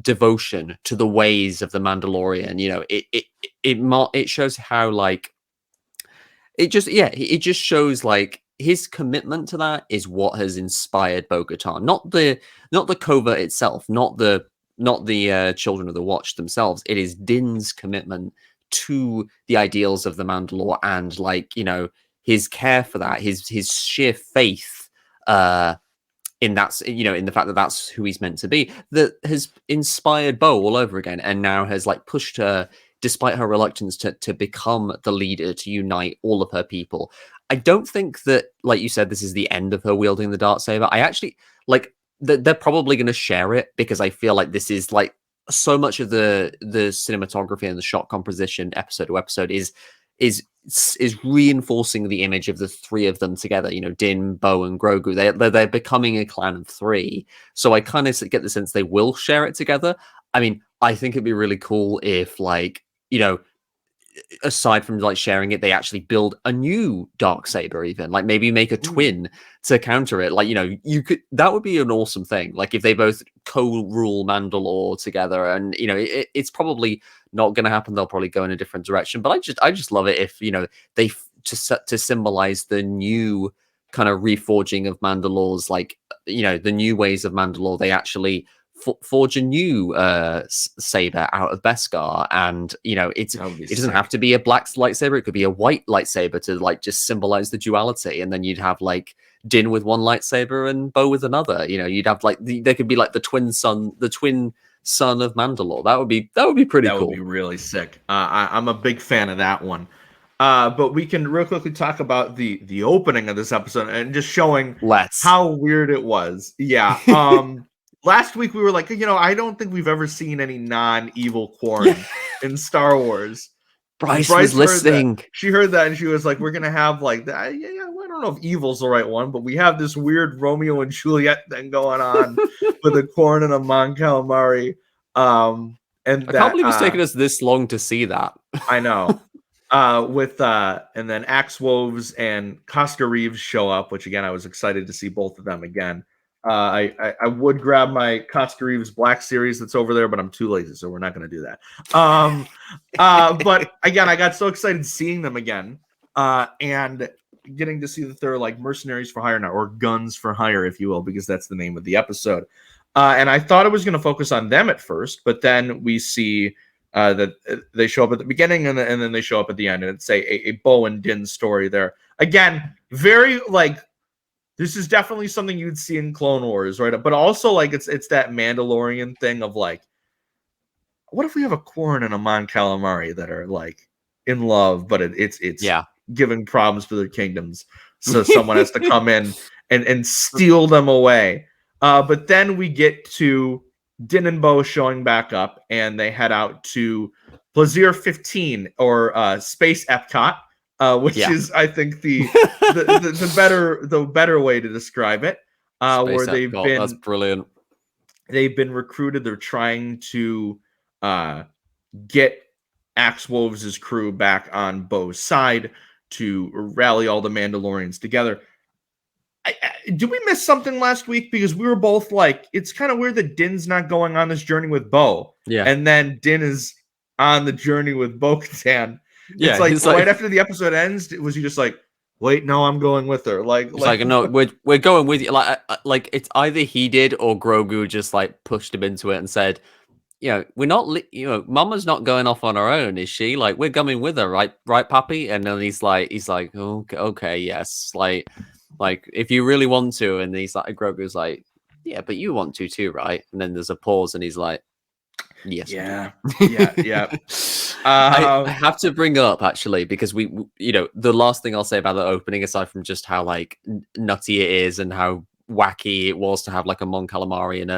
devotion to the ways of the Mandalorian, it shows how, like, it just shows like his commitment to that is what has inspired Bo-Katan, not the covert itself, not the Children of the Watch themselves. It is Din's commitment to the ideals of the Mandalore, and like, his care for that, his sheer faith in that, in the fact that that's who he's meant to be, that has inspired Bo all over again, and now has like pushed her, despite her reluctance, to become the leader, to unite all of her people. I don't think that, like you said, this is the end of her wielding the darksaber. I actually like that they're probably going to share it, because I feel like this is like so much of the cinematography and the shot composition, episode to episode, is reinforcing the image of the three of them together. Din, Bo, and Grogu. They're becoming a clan of three. So I kind of get the sense they will share it together. I mean, I think it'd be really cool if, like, aside from like sharing it, they actually build a new dark saber, even like maybe make a twin to counter it. Like, you know, that would be an awesome thing. Like if they both co-rule Mandalore together, and you know, it's probably not going to happen. They'll probably go in a different direction. But I just love it if, you know, they to symbolize the new kind of reforging of Mandalore's, like, you know, the new ways of Mandalore. They actually forge a new saber out of Beskar, and you know, it doesn't have to be a black lightsaber. It could be a white lightsaber to like just symbolize the duality, and then you'd have like Din with one lightsaber and Bo with another. You know, you'd have like there could be like the twin son of Mandalore. That would be pretty cool. That would be really sick. I'm a big fan of that one. But we can real quickly talk about the opening of this episode and just showing how weird it was. Yeah. Last week we were like, you know, I don't think we've ever seen any non-evil Quarren in Star Wars. Bryce was listening. She heard that and she was like, we're gonna have like that. Yeah, I don't know if evil's the right one, but we have this weird Romeo and Juliet thing going on with a Quarren and a Mon Calamari. And I can't believe it's taken us this long to see that. I know. And then Axe Woves and Costa Reeves show up, which again I was excited to see both of them again. I would grab my Costa Reeves Black Series that's over there, but I'm too lazy, so we're not going to do that. But again, I got so excited seeing them again, and getting to see that they're like mercenaries for hire now, or guns for hire, if you will, because that's the name of the episode. And I thought it was going to focus on them at first, but then we see that they show up at the beginning and then they show up at the end, and it's a Bo and Din story there. Again, very like, this is definitely something you'd see in Clone Wars, right? But also like it's that Mandalorian thing of like, what if we have a Quarren and a Mon Calamari that are like in love, but it's giving problems to their kingdoms, so someone has to come in and steal them away. But then we get to Din and Bo showing back up, and they head out to Plaisir 15 or Space Epcot, which is, I think, the better way to describe it. Where they've been, that's brilliant. They've been recruited. They're trying to get Axe Woves' crew back on Bo's side to rally all the Mandalorians together. Did we miss something last week? Because we were both like, it's kind of weird that Din's not going on this journey with Bo. Yeah. And then Din is on the journey with Bo-Katan. Yeah, it's like right after the episode ends, was he just like, wait, no, I'm going with her? Like no, we're going with you. Like it's either he did or Grogu just like pushed him into it and said, you know, we're not, Mama's not going off on her own, is she? Like, we're coming with her, right, Pappy? And then he's like, okay, yes, like if you really want to, and he's like, Grogu's like, yeah, but you want to too, right? And then there's a pause, and he's like, yes, yeah. I have to bring up actually, because we, you know, the last thing I'll say about the opening, aside from just how like nutty it is and how wacky it was to have like a Mon Calamari and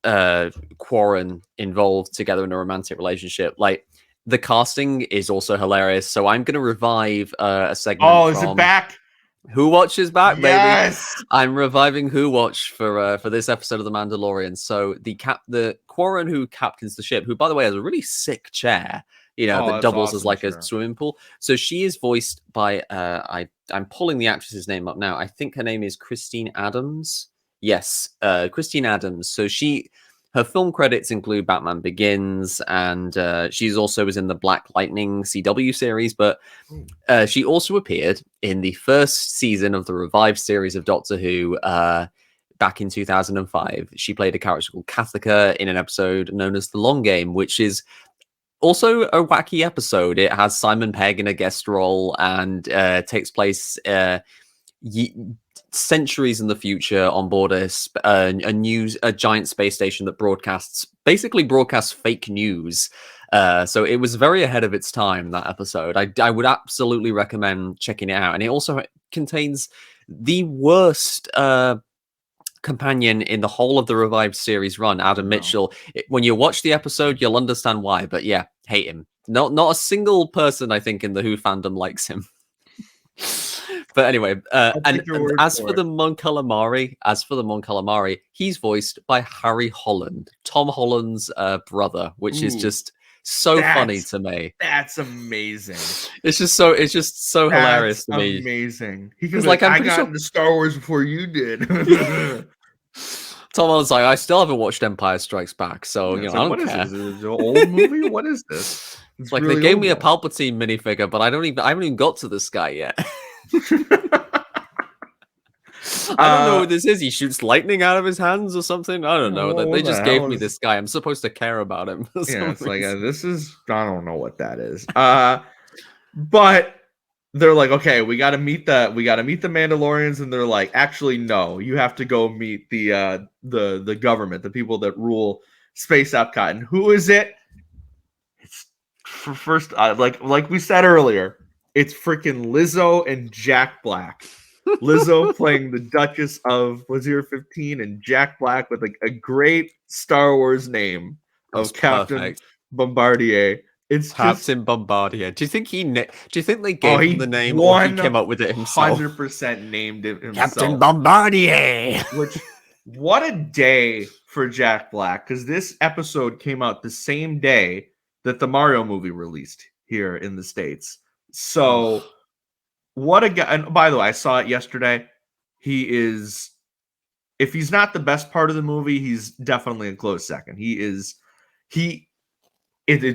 a Quarren involved together in a romantic relationship, like the casting is also hilarious. So I'm going to revive a segment. Oh, is it back? Who Watches back, baby? Yes! I'm reviving Who Watch for this episode of The Mandalorian. So the Quarren who captains the ship, who by the way has a really sick chair, you know, that doubles awesome, as like a swimming pool. So she is voiced by I'm pulling the actress's name up now. I think her name is Christine Adams. Yes, Christine Adams. So her film credits include Batman Begins, and she's also was in the Black Lightning CW series, but she also appeared in the first season of the revived series of Doctor Who back in 2005. She played a character called Kathika in an episode known as The Long Game, which is also a wacky episode. It has Simon Pegg in a guest role and takes place centuries in the future on board a giant space station that broadcasts fake news. So it was very ahead of its time, that episode. I would absolutely recommend checking it out. And it also contains the worst companion in the whole of the revived series run, Adam Mitchell. When you watch the episode, you'll understand why. But yeah, hate him. Not a single person, I think, in the Who fandom likes him. But anyway, and as for the Mon Calamari, he's voiced by Harry Holland, Tom Holland's brother, which is just so funny to me. That's amazing. It's just so hilarious to me. Amazing. He Because could like, I'm I pretty got sure into Star Wars before you did. Tom was like, I still haven't watched Empire Strikes Back, so It's I like, don't what is care. this? Is it an old movie? What is this? It's like they gave me a Palpatine minifigure, but I haven't even got to this guy yet. I don't know what this is. He shoots lightning out of his hands or something. I don't know. They just gave me this guy. I'm supposed to care about him. Yeah, it's like this is. I don't know what that is. But they're like, okay, we got to meet the Mandalorians, and they're like, actually, no, you have to go meet the government, the people that rule Space Epcot. And who is it? It's first, like we said earlier, it's freaking Lizzo and Jack Black. Lizzo playing the Duchess of Wazir 15, and Jack Black with a great Star Wars name of Captain Bombardier. It's Captain Bombardier. Do you think they gave him the name, or he came up with it himself? 100% named it himself. Captain Bombardier. Which, what a day for Jack Black, because this episode came out the same day that the Mario movie released here in the States. So, what a guy. And by the way, I saw it yesterday. He is, if he's not the best part of the movie, he's definitely a close second. It's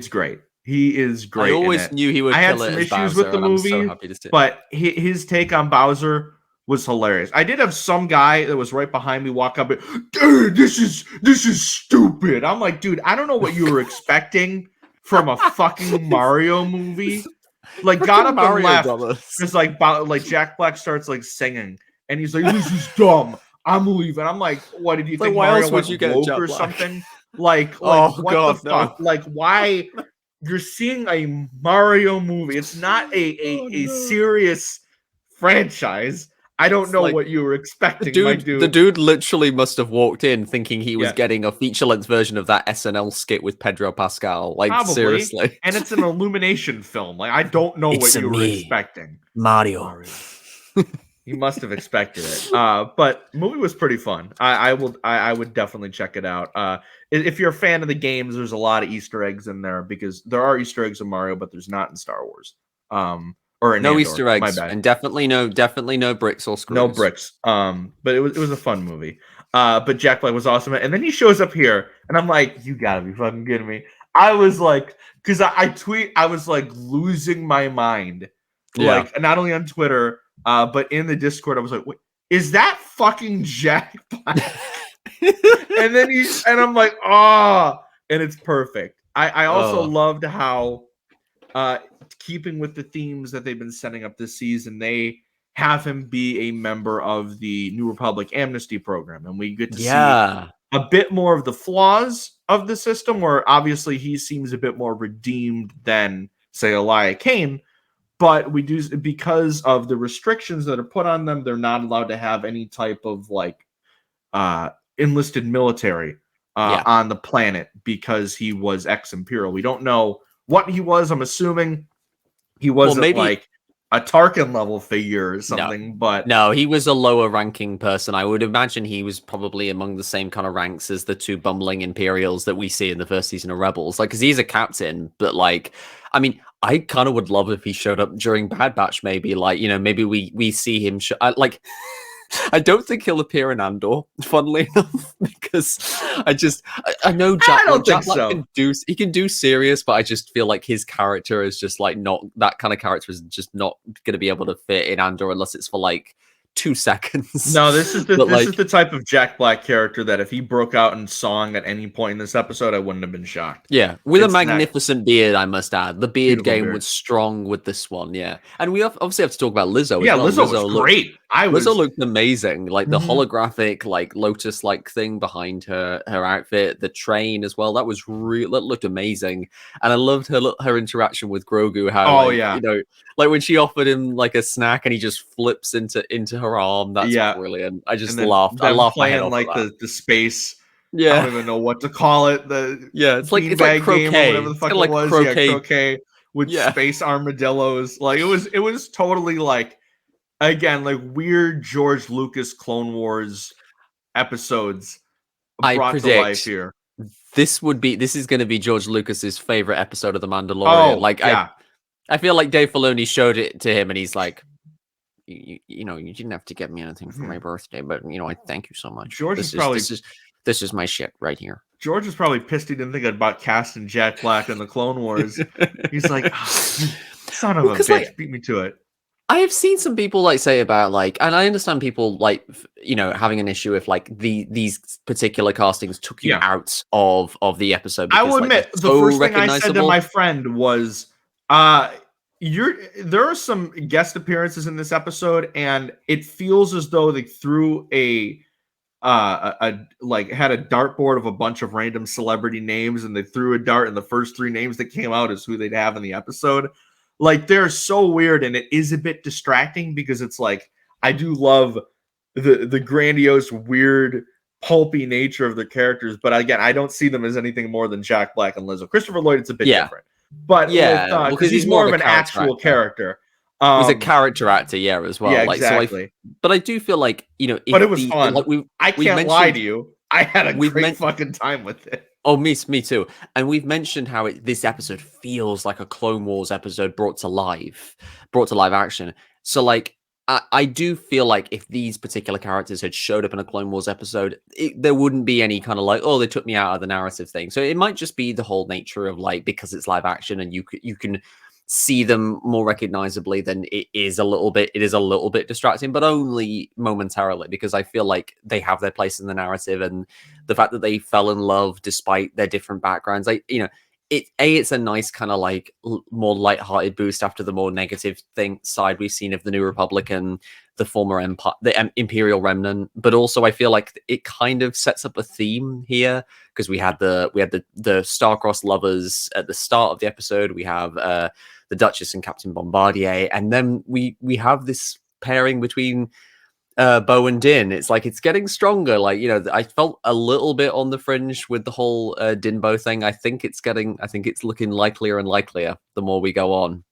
great. He is great. I always knew he would kill it as Bowser. I had some issues with the movie, I'm so happy to see it. But his take on Bowser was hilarious. I did have some guy that was right behind me walk up and, dude, this is stupid. I'm like, dude, I don't know what you were expecting from a fucking Mario movie. Like, got up and left. It's like Jack Black starts like singing, and he's like, "This is dumb. I'm leaving." I'm like, "What did you think? Why Mario else would you get woke Jack or Black? something?" Like oh what god, the fuck? No. Like, why? You're seeing a Mario movie. It's not a serious franchise. I don't know what you were expecting, my dude. The dude literally must have walked in thinking he was getting a feature-length version of that SNL skit with Pedro Pascal. Like, probably. Seriously. And it's an Illumination film. Like, I don't know what you were expecting. Mario. You must have expected it. But the movie was pretty fun. I would definitely check it out. If you're a fan of the games, there's a lot of Easter eggs in there, because there are Easter eggs in Mario, but there's not in Star Wars. Or in no Andor. Easter eggs, My bad. And definitely no bricks or screws. No bricks. But it was a fun movie. But Jack Black was awesome. And then he shows up here, and I'm like, you gotta be fucking kidding me. I was like, because I was like losing my mind. Like, not only on Twitter, but in the Discord, I was like, wait, is that fucking Jack Black? and I'm like, and it's perfect. I also loved how, keeping with the themes that they've been setting up this season, they have him be a member of the New Republic amnesty program, and we get to see a bit more of the flaws of the system, where obviously he seems a bit more redeemed than, say, Elia Kane. But we do, because of the restrictions that are put on them, they're not allowed to have any type of like enlisted military on the planet, because he was ex-Imperial. We don't know what he was. I'm assuming he wasn't like a Tarkin level figure or something. But no, he was a lower ranking person. I would imagine he was probably among the same kind of ranks as the two bumbling Imperials that we see in the first season of Rebels. Like, because he's a captain, but like, I mean, I kind of would love if he showed up during Bad Batch, maybe. Like, you know, maybe we see him. Like, I don't think he'll appear in Andor, funnily enough, because I know Jack Black can do serious, but I just feel like his character is just like not that kind of character is just not going to be able to fit in Andor unless it's for like 2 seconds. No, this is the type of Jack Black character that if he broke out in song at any point in this episode, I wouldn't have been shocked. Yeah, with a magnificent beard, I must add. The beard game was strong with this one, yeah. And we obviously have to talk about Lizzo. Yeah, Lizzo was great. Lizzo looked amazing. Like the holographic, like lotus-like thing behind her outfit, the train as well. That looked amazing. And I loved her interaction with Grogu. How, you know, like when she offered him like a snack and he just flips into her arm. That's brilliant. I just laughed. I laughed my head off like the space. Yeah, I don't even know what to call it. It's like croquet, whatever the fuck it was. Croquet. Yeah, croquet with space armadillos. Like it was totally like, again, like weird George Lucas Clone Wars episodes brought to life here. this is going to be George Lucas's favorite episode of The Mandalorian. Oh, Like yeah. I feel like Dave Filoni showed it to him, and he's like, you know, you didn't have to get me anything for my birthday, but you know, I thank you so much. George This is my shit right here. George is probably pissed he didn't think about casting Jack Black in the Clone Wars. He's like, oh, son of a bitch, like, beat me to it. I have seen some people like say about like, and I understand people like, you know, having an issue if like these particular castings took you out of the episode. Because, I will admit, the first thing I said to my friend was, there are some guest appearances in this episode, and it feels as though they threw like had a dartboard of a bunch of random celebrity names, and they threw a dart, and the first 3 names that came out is who they'd have in the episode. Like, they're so weird, and it is a bit distracting because it's like, I do love the grandiose, weird, pulpy nature of the characters, but again, I don't see them as anything more than Jack Black and Lizzo. Christopher Lloyd, it's a bit different. But yeah, because he's more of an actual character. Was a character actor, as well. Yeah, like, exactly. So but I do feel like, you know, but it was fun. Like I can't lie to you. I had a great fucking time with it. Oh, me too. And we've mentioned how this episode feels like a Clone Wars episode brought to live action. So, like, I do feel like if these particular characters had showed up in a Clone Wars episode, there wouldn't be any kind of like, oh, they took me out of the narrative thing. So it might just be the whole nature of like, because it's live action and you can see them more recognizably, then it is a little bit distracting, but only momentarily, because I feel like they have their place in the narrative, and the fact that they fell in love despite their different backgrounds, like, you know, it's a nice kind of like more lighthearted boost after the more negative side we've seen of the New Republic and the former Empire, the Imperial Remnant. But also I feel like it kind of sets up a theme here, because we had the star-crossed lovers at the start of the episode. We have the Duchess and Captain Bombardier, and then we have this pairing between Bo and Din. It's like it's getting stronger. Like, you know, I felt a little bit on the fringe with the whole Din Bo thing. I think it's looking likelier and likelier the more we go on.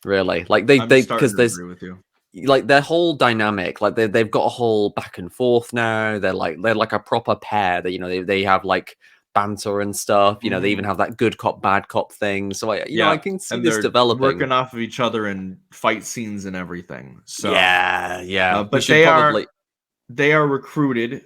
Really, like they because there's agree with you. Like their whole dynamic, like they've got a whole back and forth now. They're like a proper pair. That, you know, they have like banter and stuff. You know, they even have that good cop bad cop thing. So I can see this developing, working off of each other in fight scenes and everything. So but they are recruited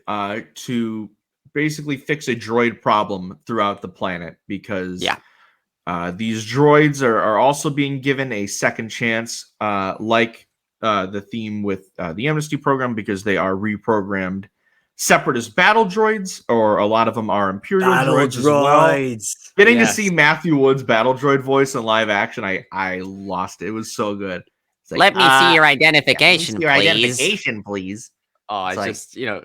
to basically fix a droid problem throughout the planet, because these droids are also being given a second chance, like the theme with the amnesty program, because they are reprogrammed separatist battle droids, or a lot of them are Imperial droids as well. Getting to see Matthew Wood's battle droid voice in live action, I lost it. It was so good. It's like, let me see your identification, please. Oh, it's just, you know,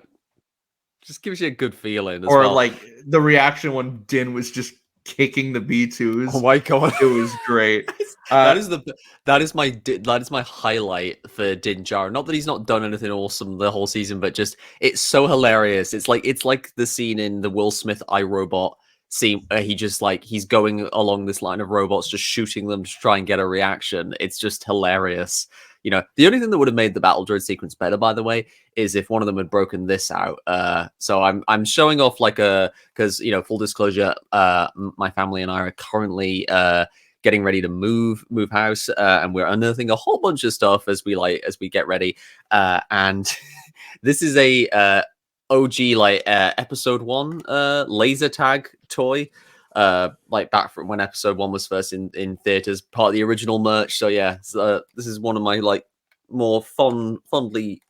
just gives you a good feeling. Or like the reaction when Din was just kicking the B2s. Oh my god, it was great. that is my highlight for Din Djarin. Not that he's not done anything awesome the whole season, but just it's so hilarious. It's like the scene in the Will Smith iRobot scene where he's going along this line of robots, just shooting them to try and get a reaction. It's just hilarious. You know, the only thing that would have made the battle droid sequence better, by the way, is if one of them had broken this out. So I'm showing off because, you know, full disclosure, my family and I are currently getting ready to move house, and we're unearthing a whole bunch of stuff as we get ready. And this is a OG episode 1 laser tag toy. Like back from when episode 1 was first in theaters, part of the original merch. So this is one of my like more fondly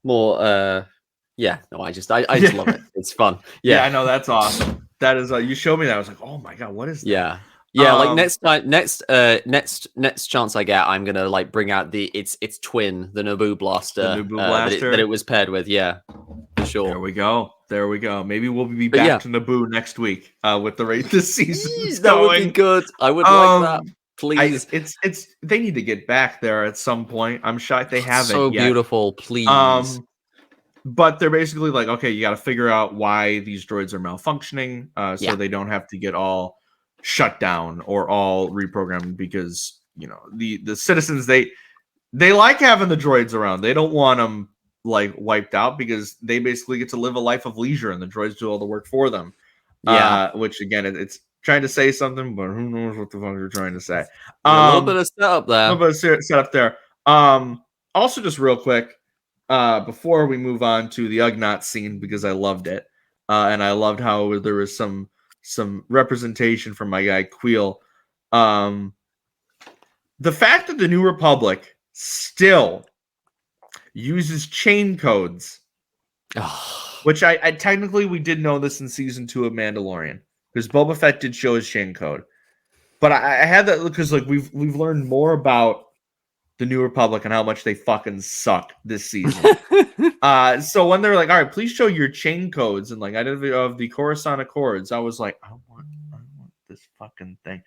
more I just love it. It's fun. I know, that's awesome. That is you showed me that. I was like, oh my god, what is that? Like next chance I get, I'm gonna like bring out its twin, the Naboo blaster, that it was paired with. For sure. There we go. Maybe we'll be back to Naboo next week with the rate this season. That would be good. I would like that. Please. It's they need to get back there at some point. I'm shocked they haven't. So yet. Beautiful, please. But they're basically like, okay, you got to figure out why these droids are malfunctioning, so they don't have to get all shut down or all reprogrammed, because, you know, the citizens, they like having the droids around. They don't want them like wiped out, because they basically get to live a life of leisure and the droids do all the work for them. Yeah. Which again, it's trying to say something, but who knows what the fuck they're trying to say. A little bit of setup there. A little bit of setup there. Also, just real quick, before we move on to the Ugnaught scene, because I loved it, and I loved how there was some representation from my guy Queel. The fact that the New Republic still uses chain codes, which I technically we did know this in season 2 of Mandalorian, because Boba Fett did show his chain code, but I had that because like we've learned more about the New Republic and how much they fucking suck this season. So when they're like, all right, please show your chain codes and like identity of the Coruscant Accords, I was like, I want this fucking thing.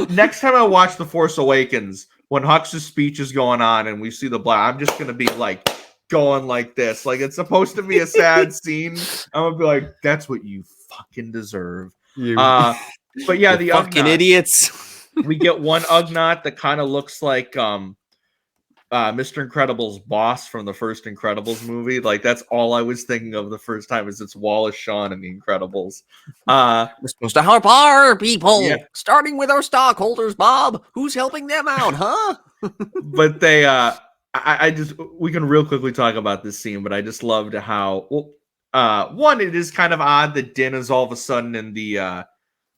Next time I watch The Force Awakens, when Hux's speech is going on and we see the black, I'm just gonna be like going like this. Like it's supposed to be a sad scene. I'm gonna be like, that's what you fucking deserve. But yeah, the fucking Ugnaught, idiots. we get one Ugnaught that kind of looks like Mr. Incredible's boss from the first Incredibles movie. Like that's all I was thinking of the first time is it's Wallace Shawn in the Incredibles. We're supposed to help our people, Yeah. starting with our stockholders, Bob. Who's helping them out, huh? But they I just we can real quickly talk about this scene, but I just loved how one, it is kind of odd that Din is all of a sudden in the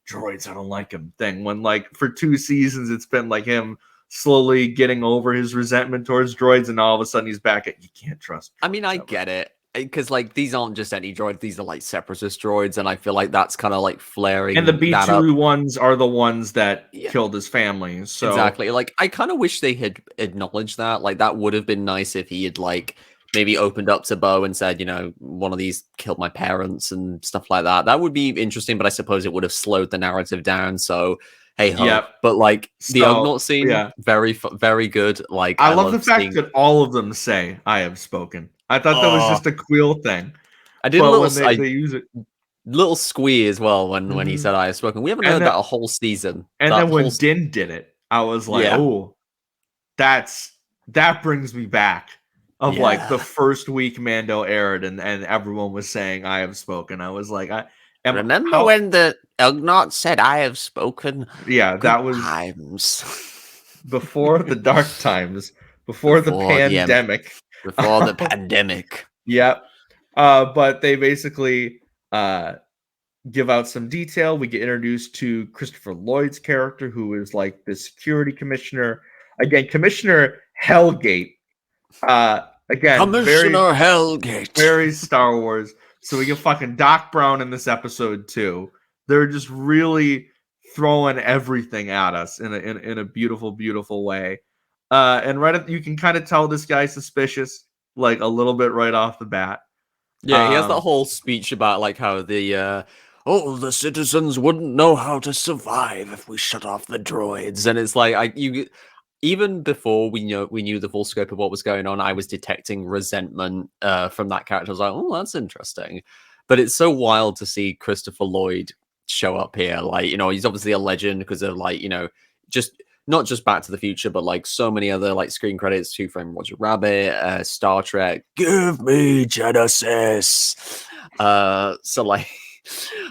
droids I don't like him thing, when like for 2 seasons it's been like him slowly getting over his resentment towards droids, and all of a sudden he's back at you can't trust droids. I mean, I get it, because like these aren't just any droids, these are like separatist droids, and I feel like that's kind of like flaring. And the B2 ones are the ones that killed his family. So exactly, like I kind of wish they had acknowledged that. Like that would have been nice if he had like maybe opened up to Bo and said, you know, one of these killed my parents and stuff like that. That would be interesting, but I suppose it would have slowed the narrative down. So hey ho. Yep. But like the Ugnaught scene, yeah. very good. Like I love the fact that all of them say "I have spoken." I thought that was just a Queel thing. I did a but little. when they use it, little squee as well when he said "I have spoken." We haven't heard that a whole season. And then when Din did it, I was like, "Oh, that brings me back." Of like the first week Mando aired, and everyone was saying "I have spoken." I was like, Remember when the Ugnaught said "I have spoken"? Yeah, that was times before the dark times, before the pandemic. Before the pandemic. Yep. But they basically give out some detail. We get introduced to Christopher Lloyd's character, who is like the security commissioner. Again, Commissioner Hellgate. Again, Commissioner Hellgate. Very Star Wars. So we get fucking Doc Brown in this episode too. They're just really throwing everything at us in a beautiful, beautiful way. And you can kind of tell this guy's suspicious, like a little bit right off the bat. Yeah, he has that whole speech about like how the citizens wouldn't know how to survive if we shut off the droids, and it's like even before we knew the full scope of what was going on, I was detecting resentment from that character. I was like, oh, that's interesting. But it's so wild to see Christopher Lloyd show up here. Like, you know, he's obviously a legend because of like, you know, just not just Back to the Future, but like so many other like screen credits, Who Framed Roger Rabbit, Star Trek, Give Me Genesis. So like,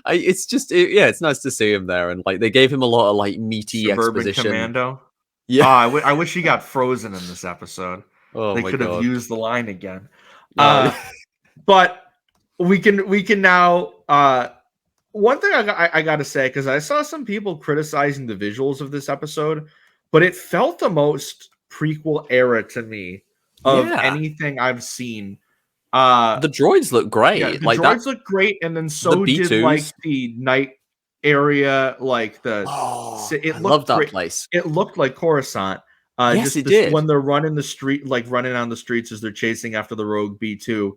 it's nice to see him there, and like they gave him a lot of like meaty Suburban exposition. Commando. Yeah, I wish he got frozen in this episode. Oh, they my could God. have used the line again. But we can now. One thing I got to say, because I saw some people criticizing the visuals of this episode, but it felt the most prequel era to me of anything I've seen. The droids look great. Yeah, the like droids look great, and then so did like the night area, like the. I love that place. It looked like Coruscant. Yes, it did. When they're running the street, like running on the streets as they're chasing after the rogue B2.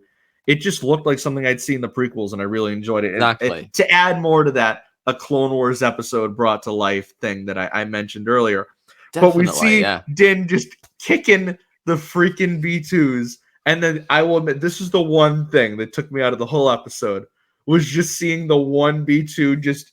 It just looked like something I'd seen in the prequels, and I really enjoyed it. Exactly. To add more to that, a Clone Wars episode brought to life thing that I mentioned earlier. Definitely, but we see Din just kicking the freaking B2s. And then I will admit, this is the one thing that took me out of the whole episode, was just seeing the one B2 just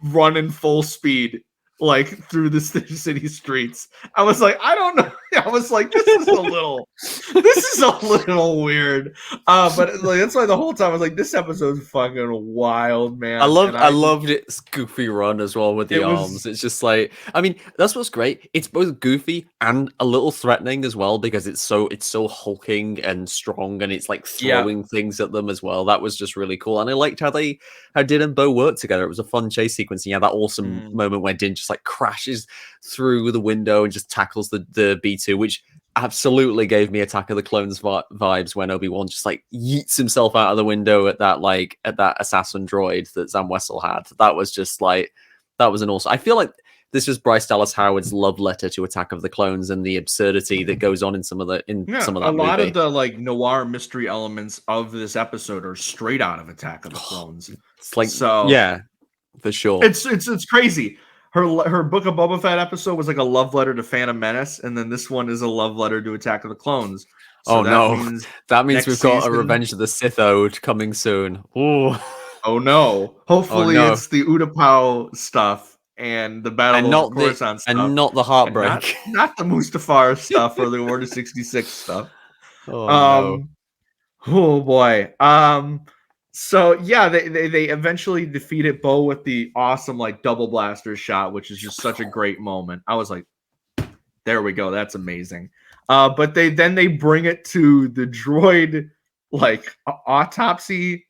running full speed, like through the city streets. I was like, I don't know. I was like, this is a little weird. But like, that's why the whole time I was like, this episode's fucking wild, man. I loved its goofy run as well with the It was- arms. It's just like, I mean, that's what's great. It's both goofy and a little threatening as well because it's so hulking and strong, and it's like throwing things at them as well. That was just really cool, and I liked how Din and Bo worked together. It was a fun chase sequence. And yeah, that awesome moment where Din just like crashes through the window and just tackles the B2, which absolutely gave me Attack of the Clones vibes when Obi-Wan just like yeets himself out of the window at that assassin droid that Zam Wessel had. That was just like, that was an awesome. I feel like this is Bryce Dallas Howard's love letter to Attack of the Clones and the absurdity that goes on in some of that a lot of the like noir mystery elements of this episode are straight out of Attack of the Clones. It's like, so yeah, for sure. It's crazy. Her Book of Boba Fett episode was like a love letter to Phantom Menace, and then this one is a love letter to Attack of the Clones. So that means we've got season... a Revenge of the Sith ode coming soon. Ooh. Oh no! Hopefully it's the Utapau stuff and the Battle of Coruscant stuff, and not the Heartbreak, not the Mustafar stuff or the Order 66 stuff. Oh boy. So yeah, they eventually defeated Bo with the awesome like double blaster shot, which is just such a great moment. I was like, there we go, that's amazing. But they bring it to the droid like autopsy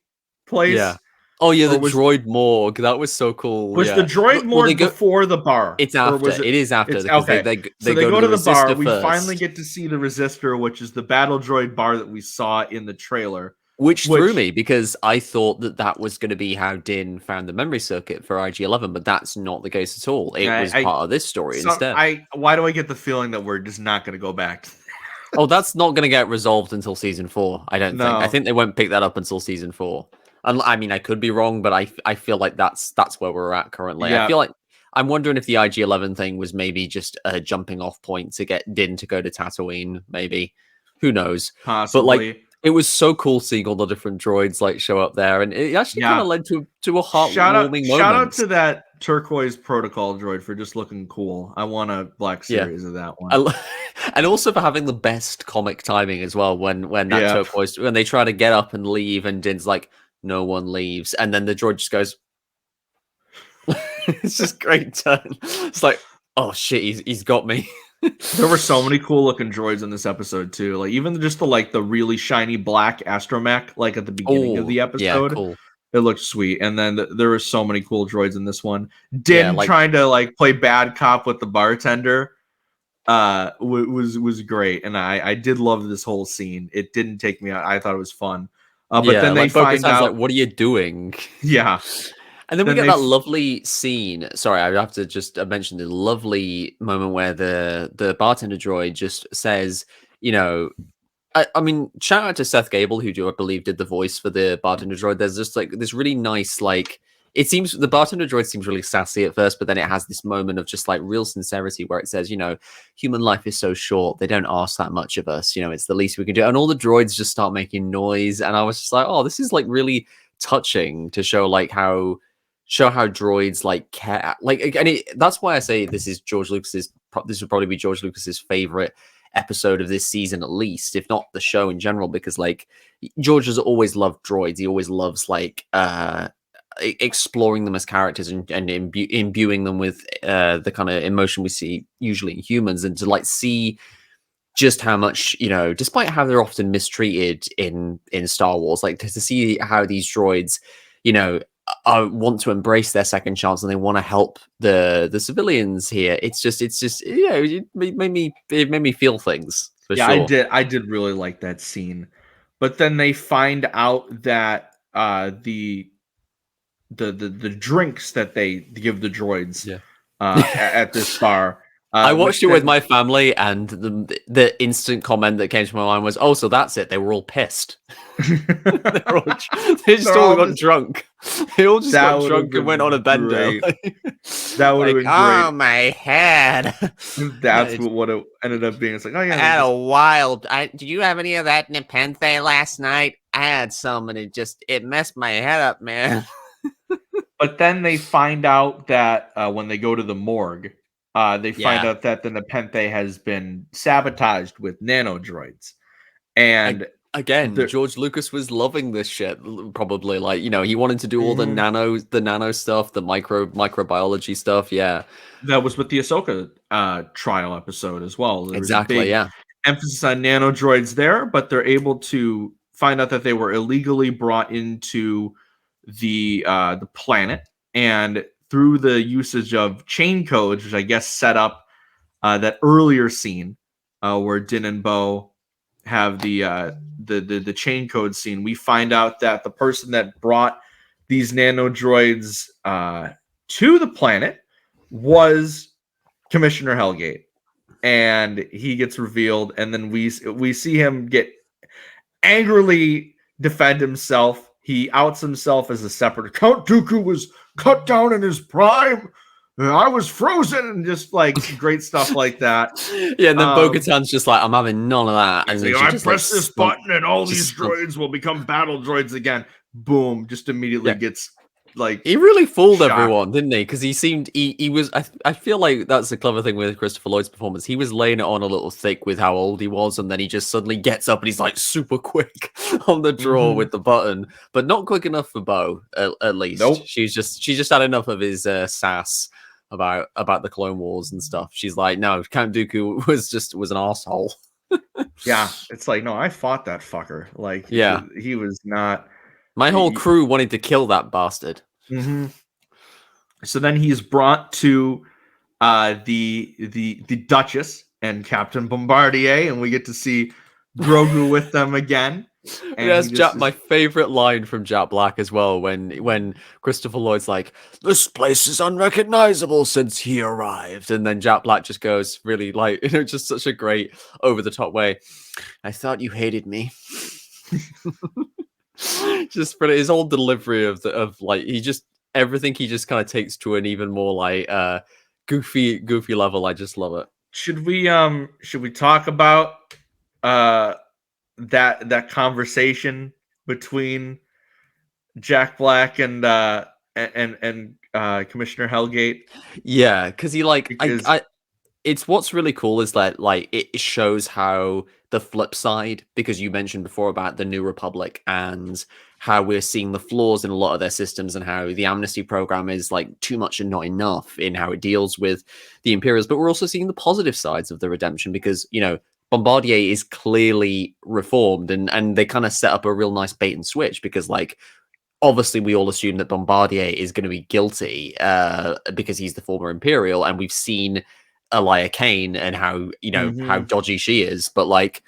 place. Yeah. Oh yeah, the droid morgue. That was so cool. Was the droid morgue before the bar? It's after. It is after. Okay. They go to the bar. First. We finally get to see the Resistor, which is the battle droid bar that we saw in the trailer. Which threw me because I thought that was going to be how Din found the memory circuit for IG-11, but that's not the case at all. It was part of this story instead. Why do I get the feeling that we're just not going to go back? Oh, that's not going to get resolved until season 4. I don't think. I think they won't pick that up until season 4. I mean, I could be wrong, but I feel like that's where we're at currently. Yeah. I feel like I'm wondering if the IG-11 thing was maybe just a jumping off point to get Din to go to Tatooine. Maybe, who knows? Possibly. But like, it was so cool seeing all the different droids like show up there, and it actually kind of led to a heartwarming moment. Shout out to that turquoise protocol droid for just looking cool. I want a Black Series of that one. And also for having the best comic timing as well. When that turquoise, when they try to get up and leave, and Din's like, no one leaves, and then the droid just goes. It's just great turn. It's like, oh shit, he's got me. There were so many cool looking droids in this episode too. Like even just the really shiny black astromech, like at the beginning of the episode. Yeah, cool. It looked sweet. And then there were so many cool droids in this one. Din trying to like play bad cop with the bartender was great. And I did love this whole scene. It didn't take me out. I thought it was fun. But then they find out like, what are you doing? Yeah. And then we get that lovely scene. Sorry, I have to just mention the lovely moment where the bartender droid just says, you know, I mean, shout out to Seth Gable, who I believe did the voice for the bartender droid. There's just like this really nice, like, it seems the bartender droid seems really sassy at first, but then it has this moment of just like real sincerity where it says, you know, human life is so short. They don't ask that much of us. You know, it's the least we can do. And all the droids just start making noise. And I was just like, oh, this is like really touching to show how droids like care, like, and that's why I say this is George Lucas's. This would probably be George Lucas's favorite episode of this season, at least, if not the show in general, because like George has always loved droids. He always loves like exploring them as characters and imbuing them with the kind of emotion we see usually in humans, and to like see just how much, you know, despite how they're often mistreated in Star Wars, like to see how these droids, you know, want to embrace their second chance and they want to help the civilians here. It's just you know, it made me feel things. For sure. I did really like that scene. But then they find out that the drinks that they give the droids at this bar. I watched it with my family, and the instant comment that came to my mind was, "Oh, so that's it? They were all pissed. They just all got drunk. They all just got drunk and went on a bender. That would have been great. Oh, my head. That's what it ended up being. It's like, oh yeah, I had a wild. Did you have any of that Nepenthe last night? I had some, and it messed my head up, man. But then they find out that when they go to the morgue, They find out that the Nepenthe has been sabotaged with nanodroids. And again, George Lucas was loving this shit, probably. Like, you know, he wanted to do all the nano stuff, the microbiology stuff. Yeah. That was with the Ahsoka trial episode as well. There was a Exactly, big emphasis on nanodroids there, but they're able to find out that they were illegally brought into the planet, and through the usage of chain codes, which I guess set up that earlier scene where Din and Bo have the chain code scene, we find out that the person that brought these nanodroids to the planet was Commissioner Hellgate, and he gets revealed, and then we see him get angrily defend himself. He outs himself as a separate. Count Dooku was cut down in his prime. I was frozen, and just like great stuff like that. Yeah, and then Bo-Katan's just like, I'm having none of that. And then I press this button, and all these droids will become battle droids again. Boom! Just immediately gets like, he really fooled shocked. everyone, didn't he? Because he seemed he was. I feel like that's the clever thing with Christopher Lloyd's performance. He was laying it on a little thick with how old he was, and then he just suddenly gets up and he's like super quick on the draw with the button, but not quick enough for Bo. At least, nope. She just had enough of his sass about the Clone Wars and stuff. She's like, no, Count Dooku was an asshole. Yeah, it's like, no, I fought that fucker. Like, he was not. My whole crew wanted to kill that bastard. So then he's brought to the Duchess and Captain Bombardier, and we get to see Grogu with them again. And that's my favorite line from Jack Black as well, when Christopher Lloyd's like, this place is unrecognizable since he arrived, and then Jack Black just goes really like, you know, just such a great over the top way. I thought you hated me. Just for his whole delivery of like, everything he just kind of takes to an even more like goofy level. I just love it. Should we talk about that conversation between Jack Black and Commissioner Hellgate? Yeah, because he like it's what's really cool is that like it shows how the flip side, because you mentioned before about the New Republic and how we're seeing the flaws in a lot of their systems and how the amnesty program is like too much and not enough in how it deals with the Imperials. But we're also seeing the positive sides of the redemption, because, you know, Bombardier is clearly reformed, and they kind of set up a real nice bait and switch, because like obviously we all assume that Bombardier is going to be guilty because he's the former Imperial, and we've seen Elia Kane and how, you know, how dodgy she is, but like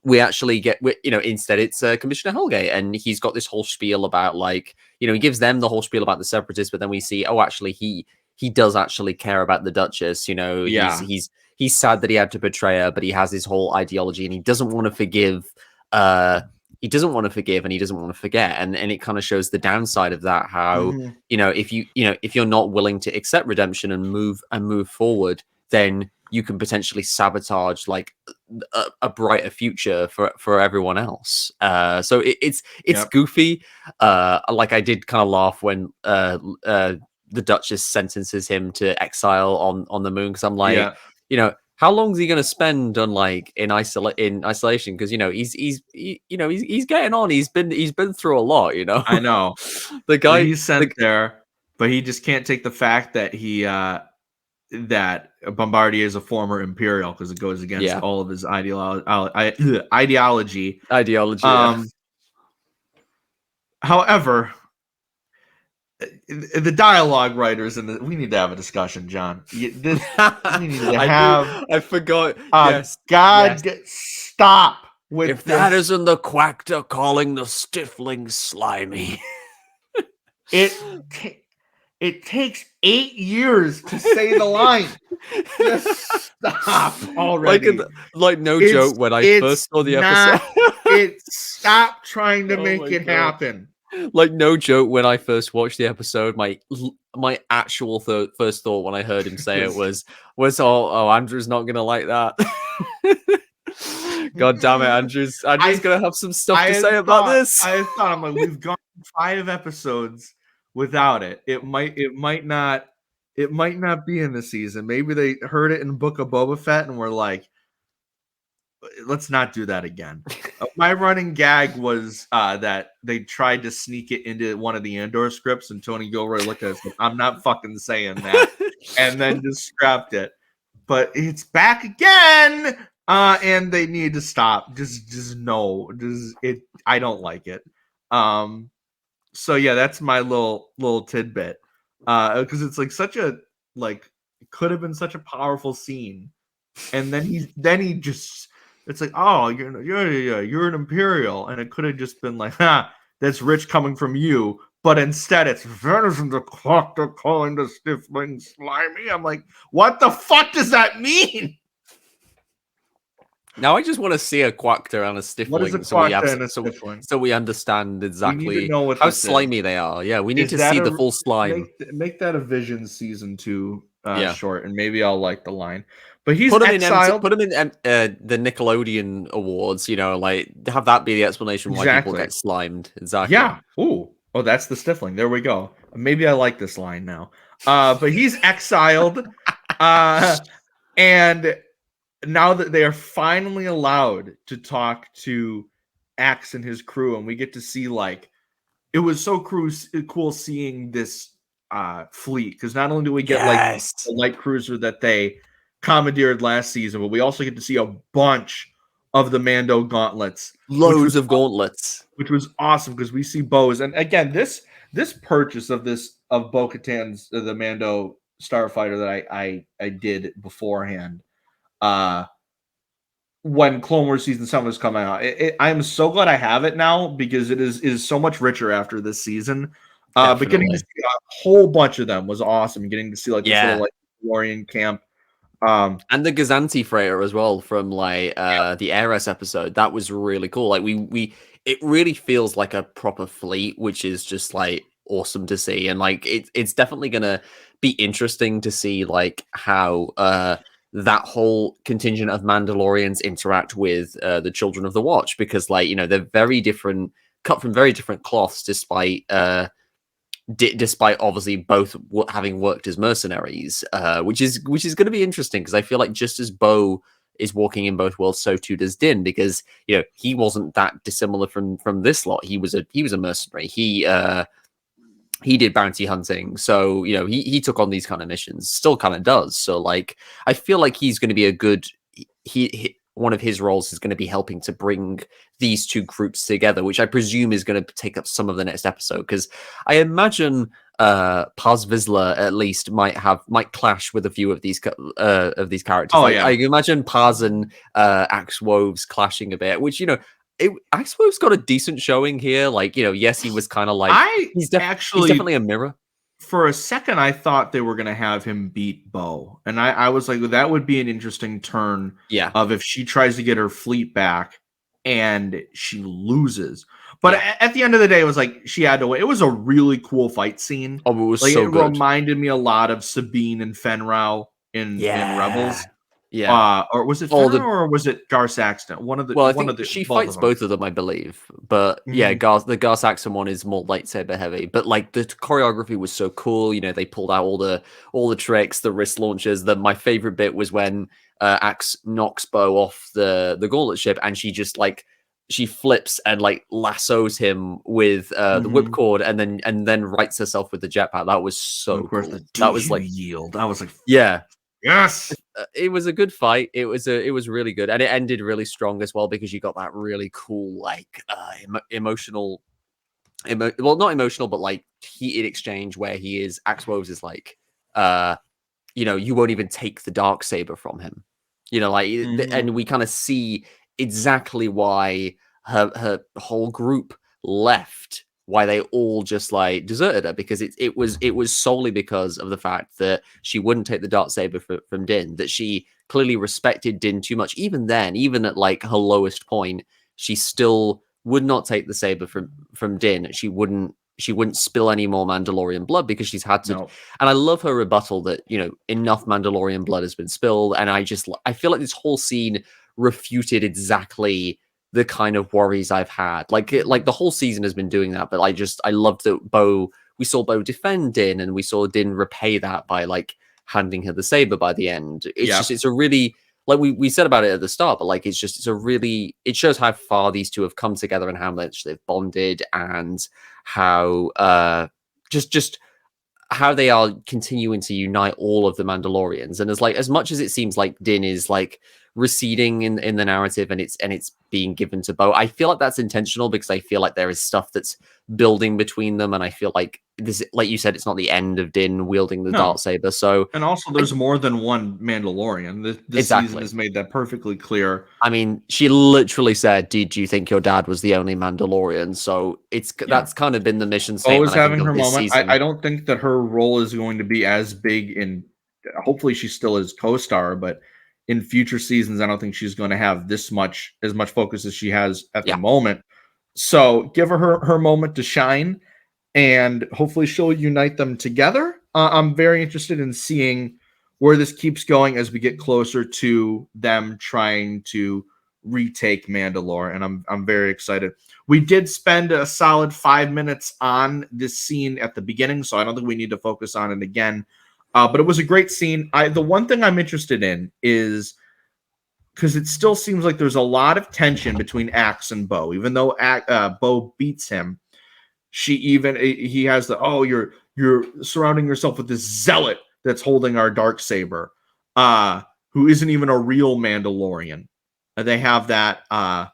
we actually get, you know, instead it's Commissioner Hellgate, and he's got this whole spiel about like, you know, he gives them the whole spiel about the Separatists, but then we see, oh, actually he does actually care about the Duchess, you know. He's sad that he had to betray her, but he has his whole ideology, and he doesn't want to forgive. He doesn't want to forgive, and he doesn't want to forget, and it kind of shows the downside of that. How you know, if you're not willing to accept redemption and move forward, then you can potentially sabotage like a brighter future for everyone else. So it's goofy. Like I did kind of laugh when the Duchess sentences him to exile on the moon, because I'm like, you know, how long is he going to spend on like in isolation? Because, you know, he's getting on. He's been through a lot. You know, I know the guy he's sent there, but he just can't take the fact that he that Bombardier is a former Imperial, because it goes against all of his ideology. However, the dialogue writers we need to have a discussion, John. We need to have. I forgot. Yes. Stop with if this. That isn't the Quactor calling the Stifling slimy. It takes 8 years to say the line. Just stop already. Like no joke, when I first saw the episode. Stop trying to make it happen. Like no joke, when I first watched the episode, my actual first thought when I heard him say it was Andrew's not gonna like that. God damn it, Andrew's gonna have some stuff to say about this. I thought, I'm like, we've gone 5 episodes without it. It might not It might not be in the season. Maybe they heard it in Book of Boba Fett and were like, let's not do that again. My running gag was that they tried to sneak it into one of the Andor scripts, and Tony Gilroy looked at us like, I'm not fucking saying that, and then just scrapped it. But it's back again, and they need to stop. Just no, just it. I don't like it. So yeah, that's my little tidbit. Because it's like such a like it could have been such a powerful scene, and then he just it's like, oh, you're an Imperial, and it could have just been like, that's rich coming from you, but instead it's venison the clock they're calling the stiffling slimy. I'm like, what the fuck does that mean? Now I just want to see a quactor and a What is a stiffling, quactor and a stiffling? so we understand exactly know what how this is. slimy they are. Yeah, we need Is to that see the full slime. Make that a Vision season 2 Yeah. short, and maybe I'll like the line. But he's Put him exiled. put him in the Nickelodeon Awards. You know, like have that be the explanation why people get slimed. Exactly. Yeah. Oh, that's the stiffling. There we go. Maybe I like this line now. But he's exiled, and now that they are finally allowed to talk to Axe and his crew, and we get to see like it was so cool seeing this fleet, because not only do we get like the light cruiser that they commandeered last season, but we also get to see a bunch of the Mando gauntlets, loads of gauntlets, which was awesome because we see bows. And again, this purchase of Bo-Katan's the Mando starfighter that I did beforehand, when Clone Wars season 7 was coming out, I'm so glad I have it now, because it is so much richer after this season. But getting to see a whole bunch of them was awesome. Getting to see like this little like Mandalorian camp. And the Gazanti freighter as well from like the Heiress episode. That was really cool. Like it really feels like a proper fleet, which is just like awesome to see. And like it's definitely gonna be interesting to see like how that whole contingent of Mandalorians interact with the Children of the Watch, because like, you know, they're very different, cut from very different cloths, despite despite obviously both having worked as mercenaries, which is going to be interesting, because I feel like just as Bo is walking in both worlds, so too does Din, because you know he wasn't that dissimilar from this lot. He was a mercenary. He did bounty hunting, so you know he took on these kind of missions, still kind of does. So like I feel like he's going to be a good one of his roles is going to be helping to bring these two groups together, which I presume is going to take up some of the next episode, because I imagine Paz Vizsla at least might clash with a few of these characters. Oh, like, yeah. I imagine Paz and Axe Woves clashing a bit, which, you know, Axe Woves got a decent showing here. Like, you know, yes, he was kind of like he's definitely a mirror. For a second, I thought they were going to have him beat Bo, and I was like, that would be an interesting turn. Yeah. Of if she tries to get her fleet back and she loses, but at the end of the day, it was like she had to win. It was a really cool fight scene. Oh, it was like so it good. Reminded me a lot of Sabine and Fenrau in Rebels. Yeah. Or was it Fenrir or was it Gar Saxton? I think she fights both of them, I believe. But yeah, the Gar Saxton one is more lightsaber heavy. But like the choreography was so cool. You know, they pulled out all the tricks, the wrist launchers. My favorite bit was when Axe knocks Bo off the gauntlet ship, and she just like she flips and like lassos him with the whipcord, and then rights herself with the jetpack. That was so cool. That was like yield. I was like, yeah. Yes, it was a good fight. It was really good, and it ended really strong as well, because you got that really cool like emotional, well, not emotional, but like heated exchange where Axe Woves is like, you know, you won't even take the dark saber from him, you know, like, and we kind of see exactly why her whole group left. Why they all just like deserted her, because it was solely because of the fact that she wouldn't take the darksaber from Din, that she clearly respected Din too much. Even then, even at like her lowest point, she still would not take the saber from Din. She wouldn't spill any more Mandalorian blood, because she's had to. No. And I love her rebuttal that, you know, enough Mandalorian blood has been spilled. And I feel like this whole scene refuted exactly the kind of worries I've had. Like the whole season has been doing that, but I loved that Bo we saw Bo defend Din, and we saw Din repay that by like handing her the saber by the end. It's a really, like we said about it at the start, but like it shows how far these two have come together and how much they've bonded, and how just how they are continuing to unite all of the Mandalorians. And as much as it seems like Din is like receding in the narrative and it's being given to Bo, I feel like that's intentional, because I feel like there is stuff that's building between them, and I feel like this, like you said, it's not the end of Din wielding the darksaber. So, and also there's more than one Mandalorian. This season has made that perfectly clear. I mean, she literally said, "Did you think your dad was the only Mandalorian?" So that's kind of been the mission statement. Always having her moment. I don't think that her role is going to be as big in. Hopefully, she still is co-star, but in future seasons, I don't think she's going to have as much focus as she has at the moment. So give her moment to shine, and hopefully she'll unite them together. I'm very interested in seeing where this keeps going as we get closer to them trying to retake Mandalore, and I'm very excited. We did spend a solid 5 minutes on this scene at the beginning, so I don't think we need to focus on it again. But it was a great scene. The one thing I'm interested in is, because it still seems like there's a lot of tension between Axe and Bo, even though Bo beats him. He has you're surrounding yourself with this zealot that's holding our darksaber, who isn't even a real Mandalorian. They have that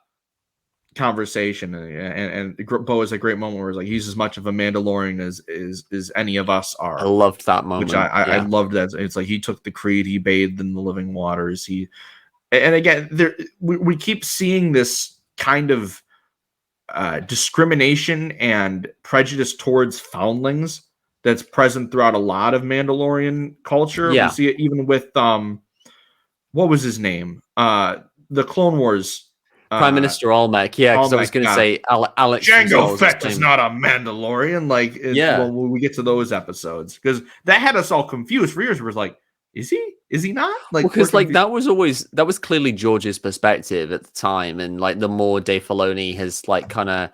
conversation, and Bo is a great moment where it's like he's as much of a Mandalorian as any of us are. I loved that moment, which I loved that. It's like he took the creed, he bathed in the living waters. And again, we keep seeing this kind of discrimination and prejudice towards foundlings that's present throughout a lot of Mandalorian culture. We see it even with what was his name? The Clone Wars Prime Minister Olmec. Yeah, because I was going to say Alex Jango Fett is not a Mandalorian. When we get to those episodes, because that had us all confused for years. We're like, is he? Is he not? Because that was clearly George's perspective at the time, and like the more Dave Filoni has like kind of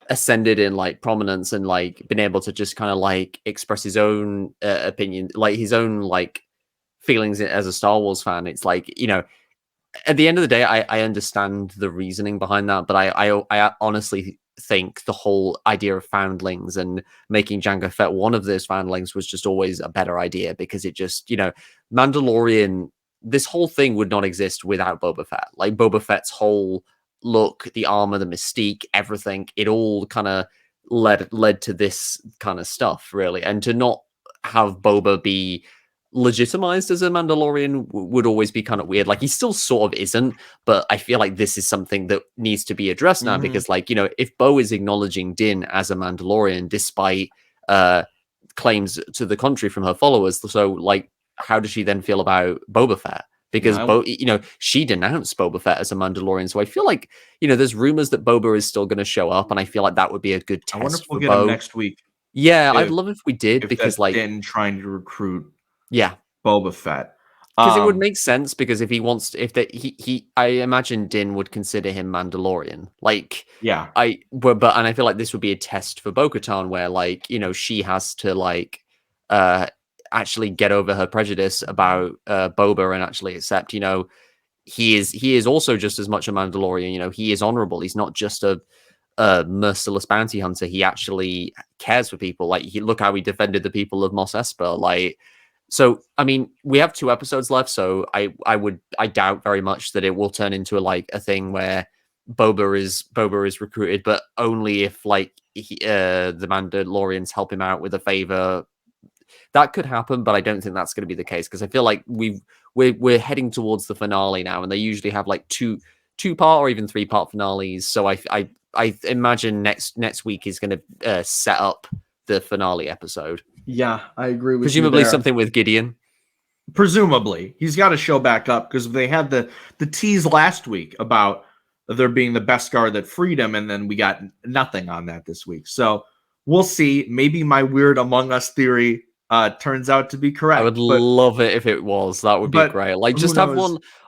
ascended in like prominence and like been able to just kind of like express his own opinion, like his own like feelings as a Star Wars fan. It's like, you know, at the end of the day, I understand the reasoning behind that, but I honestly think the whole idea of foundlings and making Jango Fett one of those foundlings was just always a better idea, because it just, you know, Mandalorian, this whole thing would not exist without Boba Fett. Like Boba Fett's whole look, the armor, the mystique, everything, it all kind of led to this kind of stuff, really. And to not have Boba be legitimized as a Mandalorian would always be kind of weird. Like he still sort of isn't, but I feel like this is something that needs to be addressed now, because like, you know, if Bo is acknowledging Din as a Mandalorian despite claims to the contrary from her followers, so like how does she then feel about Boba Fett? Because you know, she denounced Boba Fett as a Mandalorian, so I feel like, you know, there's rumors that Boba is still going to show up, and I feel like that would be a good test. I wonder if we'll for get Bo him next week. Yeah, I'd love if we did, because like Din trying to recruit Boba Fett, because it would make sense, because if he wants to, I imagine Din would consider him Mandalorian, like and I feel like this would be a test for Bo-Katan, where like, you know, she has to like actually get over her prejudice about Boba and actually accept, you know, he is also just as much a Mandalorian. You know, he is honorable. He's not just a merciless bounty hunter. He actually cares for people. Like look how he defended the people of Mos Espa. Like, so I mean, we have 2 episodes left, so I doubt very much that it will turn into a thing where Boba is recruited, but only if like the Mandalorians help him out with a favor. That could happen, but I don't think that's going to be the case, because I feel like we're heading towards the finale now, and they usually have like two-part or even 3-part finales. So I imagine next week is going to set up the finale episode. Yeah, I agree with Presumably you there. something with Gideon. Presumably, he's got to show back up, because they had the tease last week about there being the Beskar that freed him, and then we got nothing on that this week. So we'll see. Maybe my weird Among Us theory turns out to be correct. I would love it if it was. That would be great. Like, just have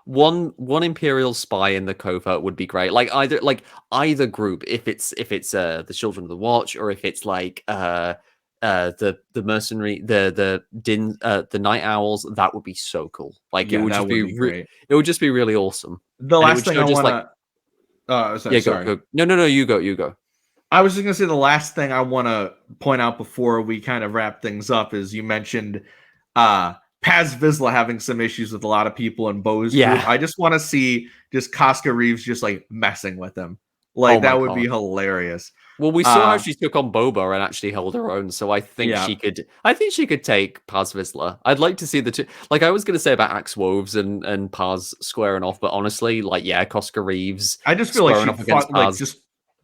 one Imperial spy in the covert would be great. Like either group, if it's the Children of the Watch, or if it's like the mercenary, the night owls, that would be so cool. Like it Yeah, would that just would be be great. it would just be really awesome. The And it last would thing show I just want like to, yeah, sorry. go. No, you go. I was just gonna say the last thing I want to point out before we kind of wrap things up is you mentioned Paz Vizsla having some issues with a lot of people in Bo's Yeah. group. I just want to see just Casca Reeves just like messing with him. Oh Like my that would be God. hilarious. Well, we saw how she took on Boba and actually held her own, so I think Yeah. she could. I think she could take Paz Vizsla. I'd like to see the two. Like I was going to say about Axe Woves and Paz squaring off, but honestly, like yeah, Casca Reeves. I just feel like squaring she'd off against fuck, like Paz.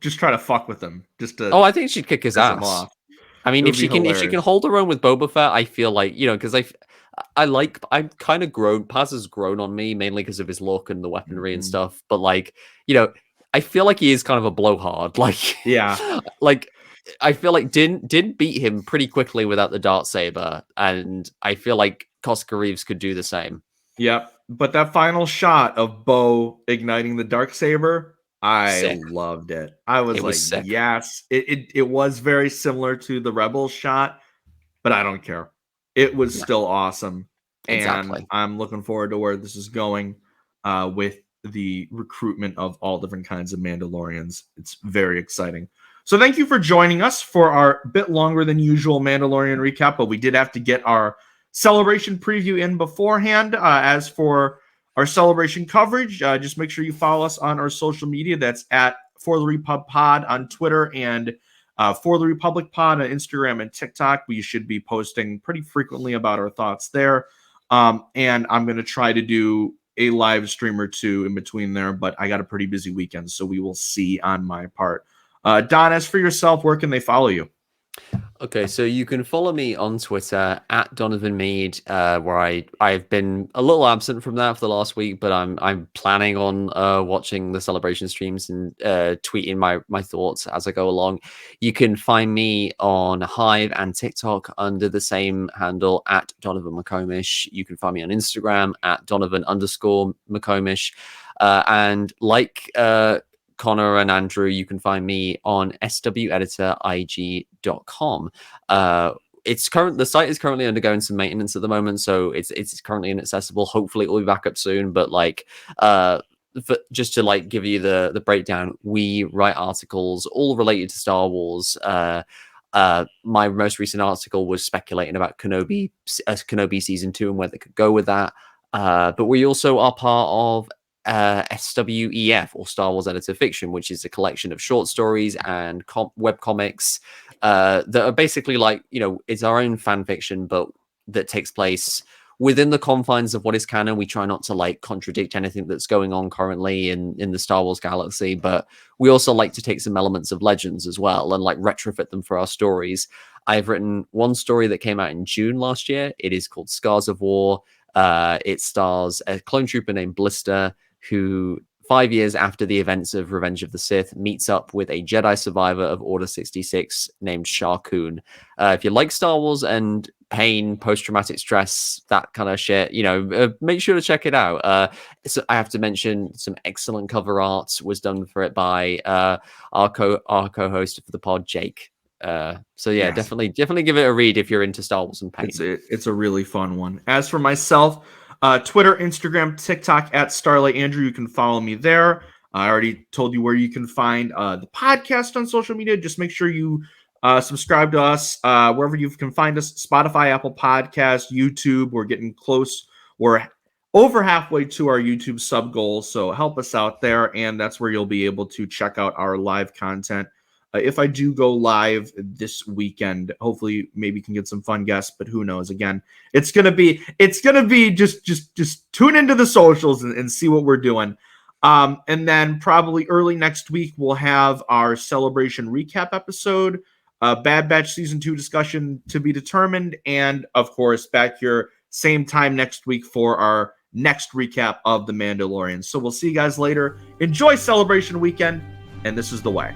just try to fuck with him, just to Oh, I think she'd kick his piss him ass. off. I mean, It if would she be can hilarious. hold her own with Boba Fett, I feel like because I'm kind of grown. Paz has grown on me mainly because of his look and the weaponry and stuff. But like I feel like he is kind of a blowhard. Like Yeah. like I feel like didn't beat him pretty quickly without the dartsaber, and I feel like Casca Reeves could do the same. Yep. But that final shot of Bo igniting the darksaber, I Sick. loved it. I was It like, was sick. yes. It was very similar to the Rebels shot, but I don't care. It was Yeah. still awesome. Exactly. And I'm looking forward to where this is going with the recruitment of all different kinds of Mandalorians. It's very exciting. So thank you for joining us for our bit longer than usual Mandalorian recap, but we did have to get our celebration preview in beforehand. As for our celebration coverage, just make sure you follow us on our social media. That's at For the Repub Pod on Twitter and For the Republic Pod on Instagram and TikTok. We should be posting pretty frequently about our thoughts there. And I'm going to try to do a live stream or two in between there, but I got a pretty busy weekend, so we will see on my part. Don, as for yourself, where can they follow you? Okay, so you can follow me on Twitter at Donovan Mead, where I've been a little absent from that for the last week, but I'm planning on watching the celebration streams and tweeting my thoughts as I go along. You can find me on Hive and TikTok under the same handle at Donovan McComish. You can find me on Instagram at Donovan_McComish, and like Connor and Andrew, you can find me on sweditor.ig.com. The site is currently undergoing some maintenance at the moment, so it's currently inaccessible. Hopefully it will be back up soon, but like just to like give you the breakdown, we write articles all related to Star Wars. My most recent article was speculating about Kenobi season 2 and where they could go with that. But we also are part of SWEF, or Star Wars Editor Fiction, which is a collection of short stories and web comics that are basically like, it's our own fan fiction, but that takes place within the confines of what is canon. We try not to like contradict anything that's going on currently in the Star Wars galaxy, but we also like to take some elements of legends as well and like retrofit them for our stories. I've written one story that came out in June last year. It is called Scars of War. It stars a clone trooper named Blister, who 5 years after the events of Revenge of the Sith meets up with a Jedi survivor of Order 66 named Shar Kun. If you like Star Wars and pain, post-traumatic stress, that kind of shit, make sure to check it out. So I have to mention some excellent cover art was done for it by our co-host for the pod, Jake. So yeah, Yes. definitely give it a read if you're into Star Wars and pain. It's a really fun one. As for myself, Twitter, Instagram, TikTok at Starlight Andrew. You can follow me there. I already told you where you can find the podcast on social media. Just make sure you subscribe to us wherever you can find us: Spotify, Apple Podcasts, YouTube. We're getting close. We're over halfway to our YouTube sub goal, so help us out there. And that's where you'll be able to check out our live content. If I do go live this weekend, hopefully maybe can get some fun guests, but who knows? Again, it's gonna be just tune into the socials and see what we're doing. And then probably early next week we'll have our celebration recap episode, Bad Batch season 2 discussion to be determined, and of course back here same time next week for our next recap of The Mandalorian. So we'll see you guys later. Enjoy celebration weekend, and this is the way.